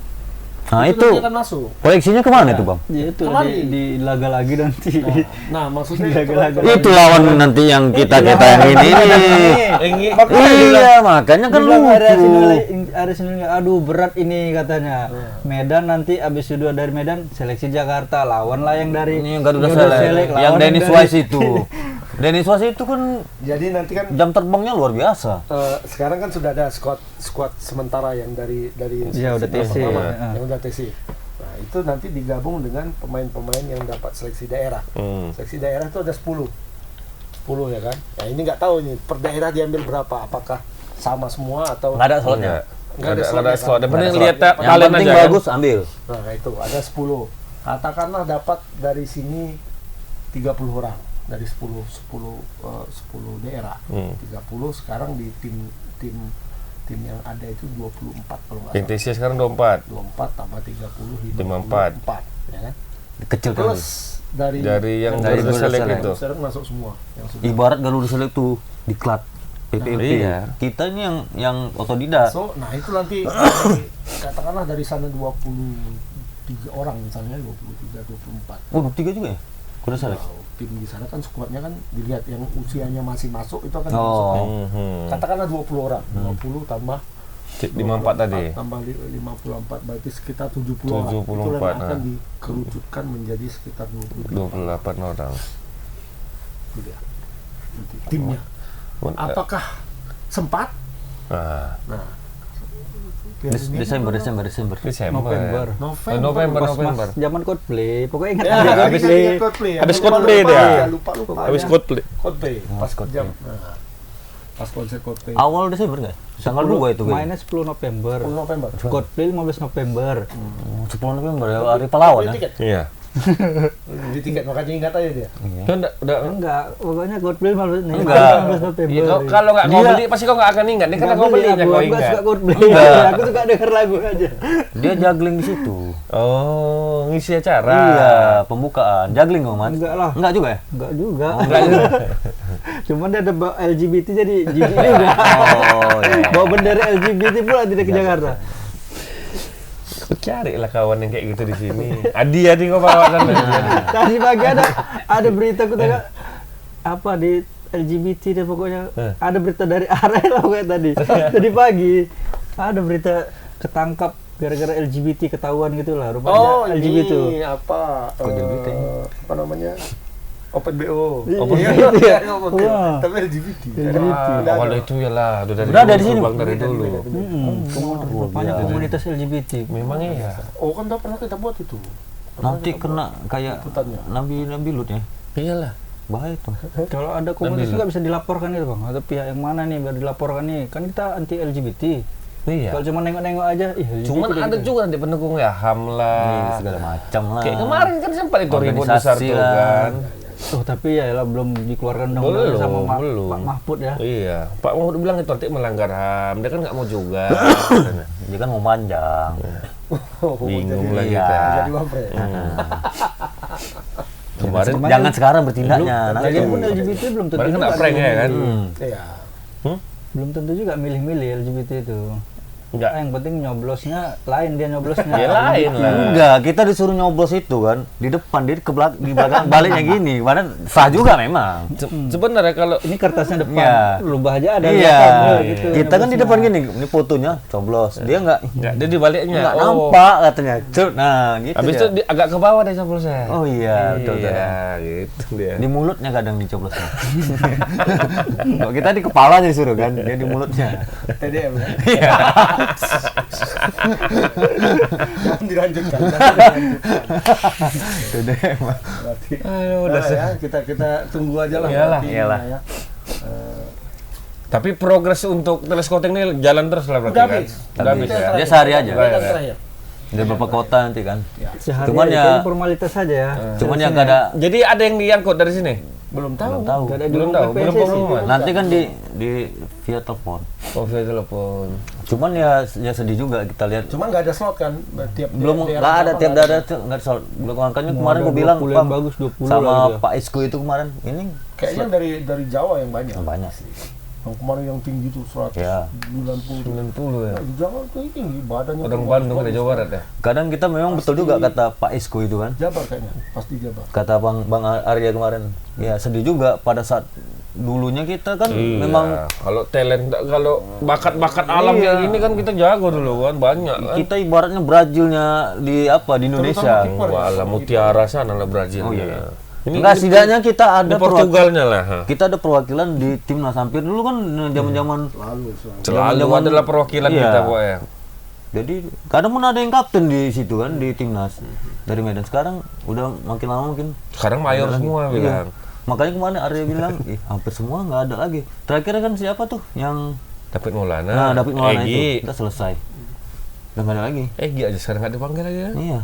Nah itu nanti akan masuk. koleksinya kemana itu, Bang? Ya itu Kemarin. di laga lagi nanti. Nah, maksudnya Laga-laga. Itu lawan nanti yang kita yang ini. Iya, makanya kan Hari Senin, aduh berat ini katanya. Medan nanti abis itu dari Medan seleksi Jakarta lawan lah yang dari Ini yang Garuda Select, Select, lawan yang Dennis dari- Wise itu. Dennis Wise itu kan jadi nanti kan jam terbangnya luar biasa. sekarang kan sudah ada skuad sementara yang dari Ya, udah seleksi TC, pertama, ya. yang udah TC. Nah, itu nanti digabung dengan pemain-pemain yang dapat seleksi daerah. Seleksi daerah itu ada 10 ya kan. Nah, ini nggak tahu nih per daerah diambil berapa, apakah sama semua atau Nggak ada slotnya. Nggak ada slot. Yang kan? penting slot. lihat Yang talent penting aja kan? bagus ambil. Nah, itu ada 10. Katakanlah dapat dari sini 30 orang dari 10 daerah. 30 sekarang di tim yang ada itu 24 kalau nggak Yang salah. TC sekarang 24. 24 tambah 30 54. 54 ya kan. Kecil kan. Plus dari Dari yang Dari Garuda Garuda Select Select. itu. sekarang masuk semua yang sudah. Ibarat Garuda Select tuh diklat. PPP. Iya. Kita ini yang otodidak. So, nah itu nanti katakanlah dari sana 23 orang misalnya, 23, 24. Oh, 23 juga ya? Udah salah. Wow, tim di sana kan skuadnya kan dilihat yang usianya masih masuk itu akan Oh. dimasukkan. Mhm. Katakanlah 20 orang, 20 tambah 54 tadi. tambah 54 berarti sekitar 70 orang. Itu 74, yang akan nah. dikerucutkan menjadi sekitar 28. 28 orang. Itu dia. Nanti timnya. Apakah sempat? Nah, Nah, Piala Dunia Desember. Desember. November. Pas zaman Coldplay, pokoknya ingat Ya, aja habis Coldplay. habis Coldplay dia. Lupa. Habis Coldplay. Coldplay. Pas Coldplay. jam. Nah, pas konser Coldplay. Awal Desember nggak? Tanggal 2 itu kayaknya. Mainnya 10 November. 10 November. Coldplay 15 November. 10 November ya, hari pahlawan Beli ya. tiket. Iya. Beli tiket makanya ingat aja dia. Kan udah Enggak, pokoknya Coldplay 15 nih. Enggak. 15 November. Iya, kalau nggak kau Dia- beli pasti kau nggak akan ingat. Ini karena Nggak kau beli belinya aku kau nggak ingat. suka Coldplay. Enggak. Aku suka denger lagu aja. Dia juggling di situ. Oh, ngisi acara. Iya, pembukaan. Juggling kok, Mas? Enggak lah. Enggak juga ya? Enggak juga. Enggak juga. Cuman dia ada LGBT jadi jijik juga. Oh, iya. Bawa bendera LGBT pula tidak ke Jakarta. Aku cari lah kawan yang kayak gitu di sini. Adi kau bawa kan. Tadi pagi ada berita aku tengok apa di LGBT deh pokoknya. Ada berita dari RL lah pokoknya tadi. Tadi pagi ada berita ketangkap gara-gara LGBT ketahuan gitu lah. Rupanya Oh, LGBT tuh. ini apa? LGBT. Apa namanya? Open BO. Open Iya, BO. iya, Wah. tapi LGBT. Ah, kalau itu ya lah, udah Udah ada di sini. Bang, dari dulu. Rupanya komunitas LGBT. Memang iya. Oh, kan pernah kita buat itu. Nanti kena kayak Liputannya. Nabi Lut ya. Iyalah. Bahaya tuh. Kalau ada komunitas nggak bisa dilaporkan itu bang, atau pihak yang mana nih biar dilaporkan nih? Kan kita anti LGBT. Iya. Kalau cuma nengok-nengok aja, LGBT Cuman kayak ada gitu. juga nanti pendukung ya HAM lah. Segala macam lah. Kayak kemarin kan sempat itu ribut Organisasi besar tuh lah. kan. Oh tapi ya lah belum dikeluarkan undang-undang sama Belum. Pak Mahfud ya. Iya, Pak Mahfud bilang itu nanti melanggar HAM. Dia kan nggak mau juga. Katanya. Dia kan mau panjang. Oh, Bingung lah Iya. kita. Jadi wapres. Kemarin Jangan sekarang bertindaknya. Nanti. Lagi pun LGBT belum tentu kemarin juga kena prank ya kan. Iya. belum tentu juga milih-milih LGBT itu. Enggak. Yang penting nyoblosnya lain dia nyoblosnya. Ya lain lah. Enggak, kita disuruh nyoblos itu kan di depan, dia di belakang baliknya gini. Padahal sah juga memang. Sebenarnya kalau Ini kertasnya depan, Iya. rubah aja ada Iya, belakang, gitu, kita kan di nyoblosnya. depan gini, ini fotonya coblos. Dia enggak dia dibaliknya. nampak katanya. Cut, nah gitu. Habis dia. itu agak ke bawah deh coblosnya. Oh iya, betul. Iya, gitu dia. Di mulutnya kadang dicoblosnya. Kalau kita di kepalanya disuruh kan, dia di mulutnya. TDM ya. Iya. Jangan dilanjutkan. Sudah. Berarti Udah ya, kita tunggu aja lah. Iyalah, berarti, iyalah. ya. Tapi progres untuk teleskoping ini jalan terus lah berarti Udah kan? habis. Udah habis ya. Dia sehari aja. Udah ya. terakhir. Di beberapa kota nanti kan. Sehari Cuman aja, ya- kayaknya formalitas saja ya. Cuman yang ada Jadi ada yang diangkut dari sini? Belum tahu. belum tahu. Nggak ada Belum diumumkan tahu, belum PSSI. pengumuman. Nanti kan di via telepon. Oh, via telepon. Cuman ya sedih juga kita lihat. Cuma nggak ada slot kan tiap Belum daerah nggak ada apa tiap nggak daerah tuh nggak soal. Makanya Mau kemarin ada gua bilang 20 yang Bang, bagus, 20 sama lagi ya. Pak Isku itu kemarin ini Kayaknya dari Jawa yang banyak. banyak. Yang kemarin yang tinggi tuh 190. Ya. 90 ya. Di Jawa tuh tinggi badannya. Orang tuh Bandung ada bagus. Jawa Barat ya. Kadang kita memang betul juga kata Pak Isku itu kan. Jabar kayaknya, pasti Jabar. Kata Bang Arya kemarin. Ya sedih juga pada saat dulunya kita kan memang kalau talent, kalau bakat-bakat alam Iya. kayak gini kan kita jago dulu kan, banyak kan. kita ibaratnya Brazilnya di apa di Indonesia. Terutama kiper. Wah, mutiara sana lah Brazil. Oh iya. Ini Enggak, setidaknya kita di ada Portugalnya lah. ha. kita ada perwakilan di timnas hampir dulu kan zaman-zaman Selalu. Selalu Zaman-zaman- adalah perwakilan iya. kita pokoknya. jadi kadang pun ada yang kapten di situ kan di timnas dari Medan. Sekarang udah makin lama makin Sekarang mayor semua iya. bilang. Makanya kemarin Arya bilang hampir semua nggak ada lagi. Terakhir kan siapa tuh yang David Maulana, David Maulana Egy. itu udah selesai, udah nggak ada lagi. Egy aja sekarang nggak dipanggil lagi kan? Iya,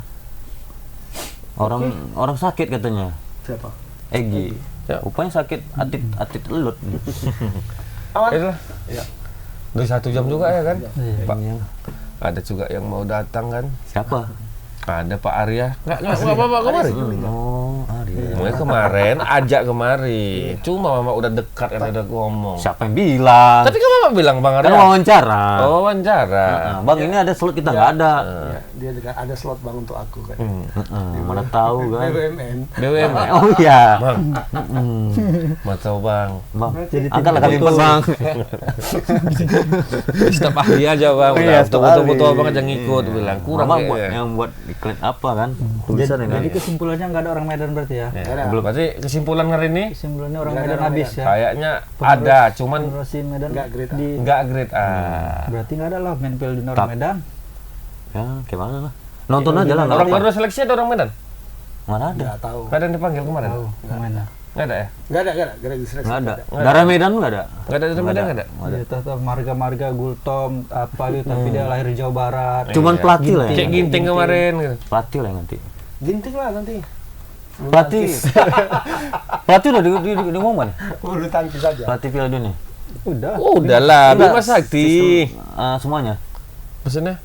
orang sakit katanya. Siapa? Egy. Ya. Rupanya sakit atit elut. Awan. Itulah. Iya. Udah 1 jam juga ya kan? Pak. Iya. Ada juga yang mau datang kan? Siapa? Ada Pak Arya. Nggak apa-apa kemarin. Oh, Arya. Ngomongnya kemarin, ajak kemari. Cuma Mama udah dekat kan udah ngomong. Siapa yang bilang? Tadi kan Mama bilang Bang Kan Arya. wawancara. Oh, wawancara. Bang, ini ada slot kita nggak ada. Ya, dia juga ada slot Bang untuk aku kan. Mana tahu kan. BUMN. BUMN. Oh iya. Bang. Mau tahu Bang. Bang, Jadi angkatlah kali betul. Bang. Staf ahli aja Bang. Iya, Udah staf foto-foto ahli. Abang aja ngikut bilang kurang Mama buat kayaknya. yang buat iklan apa kan? Tulisan ya kan. Jadi kesimpulannya nggak ada orang Medan berarti ya? Ya, belum. Berarti kesimpulan hari ini Kesimpulannya orang Nggak ada Medan orang habis Medan. ya? kayaknya ada, cuman Generasi Medan Nggak grade A. di nggak grade A. berarti nggak ada lah main Piala Dunia Tak. orang Medan. Ya, gimana lah. Nonton aja lah. nggak Orang apa. baru seleksi ada orang Medan. Mana ada? Nggak tahu. Nggak ada yang dipanggil kemarin. Oh, mana? Nggak ada ya? Nggak ada diseleksi. Nggak ada. Darah Medan nggak ada. Nggak ada dari Medan nggak ada. Iya, tetap marga-marga Gultom apa gitu, tapi dia lahir di Jawa Barat. Cuman Iya. pelatih lah ya. Kayak Ginting kemarin gitu. Pelatih lah nanti. Ginting lah nanti. Pelatih. Pelatih udah diumumkan. Bulu tangkis saja. Pelatih Piala Dunia. Udah. Udah lah, Enggak, Bima Sakti. Semuanya. Maksudnya?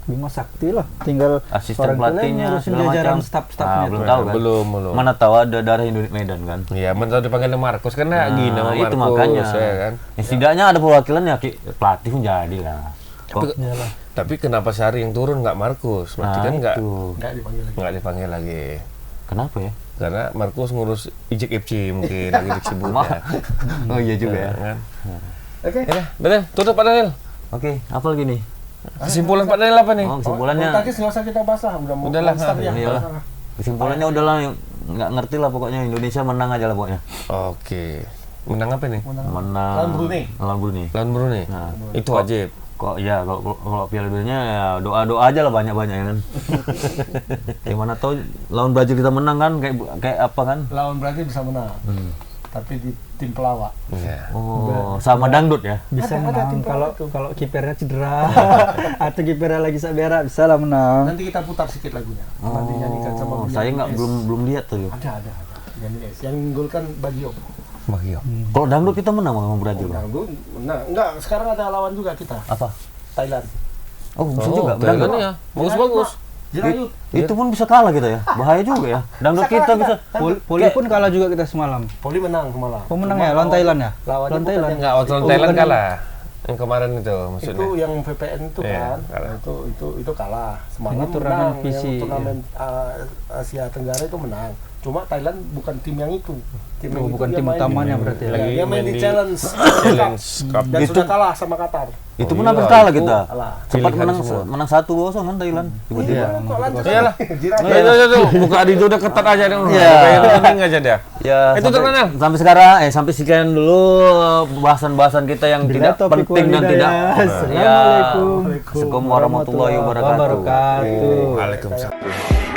Bima Sakti lah, tinggal Asisten orang pelatihnya, ngurusin segala jajaran macam. staff-staffnya. Belum tuh. tahu kan? Belum. Mana tahu ada darah Indonesia Medan kan. Iya, mentau dipanggil Marcos karena gini sama itu Marcos makanya. ya kan. Ya, setidaknya ada perwakilan ya pelatih pun jadi lah. Kok Iyalah. Tapi kenapa Sari yang turun nggak Marcos? Berarti kan nggak itu. Nggak dipanggil lagi. nggak dipanggil lagi. Kenapa ya? Karena Marcos ngurus Ijek FC mungkin lagi disebut ya. Oh iya juga ya. Kan? Oke. Ya, Daniel, tutup Pak Daniel. Oke, apa lagi nih? Kesimpulan Pak Daniel apa nih? Oh, kesimpulannya Bulu tangkis nggak usah kita bahas lah. Udah mau Udahlah, monster ya. iyalah. Kesimpulannya udahlah nggak ngerti lah pokoknya Indonesia menang aja lah pokoknya. Oke. Menang apa nih? Menang. Lawan Brunei. Lawan Brunei. Lawan Brunei. Nah, Itu wajib. Kok ya kalau Piala Dunia ya doa aja lah banyak-banyak ya kan. Gimana tahu lawan Brazil kita menang kan kayak apa kan? Lawan Brazil bisa menang. Tapi di tim pelawak. Iya. Oh, sama dangdut ya. Bisa Ada menang tim kalau itu. kalau kipernya cedera atau kipernya lagi sabera bisa lah menang. Nanti kita putar sedikit lagunya. Nanti nyanyikan sama Oh, Benyamin saya nggak S. belum lihat tuh. Ada. Benyamin S. Yang gol kan Bagio. Bagio. Kalau dangdut kita menang sama Brazil. Bang. Nah, menang. Enggak, sekarang ada lawan juga kita. Apa? Thailand. Oh, bisa juga. Thailand Dangdut. ya. Bagus-bagus. Jirayut. Itu pun bisa kalah kita ya. Bahaya juga ya. Dangdut Bisa kita kalah bisa. kita. Poli pun kalah juga kita semalam. Poli menang malah. Oh menang ya lawan Thailand ya? Lawannya Lawan bukan Thailand. yang- Enggak, waktu lawan Thailand kalah. Yang kemarin itu maksudnya. Itu yang VPN itu Iya, kan. kalah. Nah, itu kalah. Semalam Ini turnamen menang. PC, Yang turnamen Asia Tenggara itu menang. Cuma Thailand bukan tim yang itu. Tim yang Oh, itu bukan dia tim main utamanya di- berarti ya? Iya, dia main di challenge. Challenge Cup. Dan Itu- sudah kalah sama Qatar. Itu Oh, pun iya, hampir kalah itu kita. kalah. Sempat Pilihan menang semua. menang 1-0 kan Thailand. Tiba-tiba. Iya, kok lanjut. Iyalah. Jirayut. Ayo, buka Adido udah ketat aja dong. Iya. Kayak penting aja dia. Ya, Itu terkenal. sampai sekarang sampai sekian dulu bahasan-bahasan kita yang Bila tidak topik penting dan walidayah. tidak. Assalamualaikum. Assalamualaikum warahmatullahi wabarakatuh. wabarakatuh. Waalaikumsalam.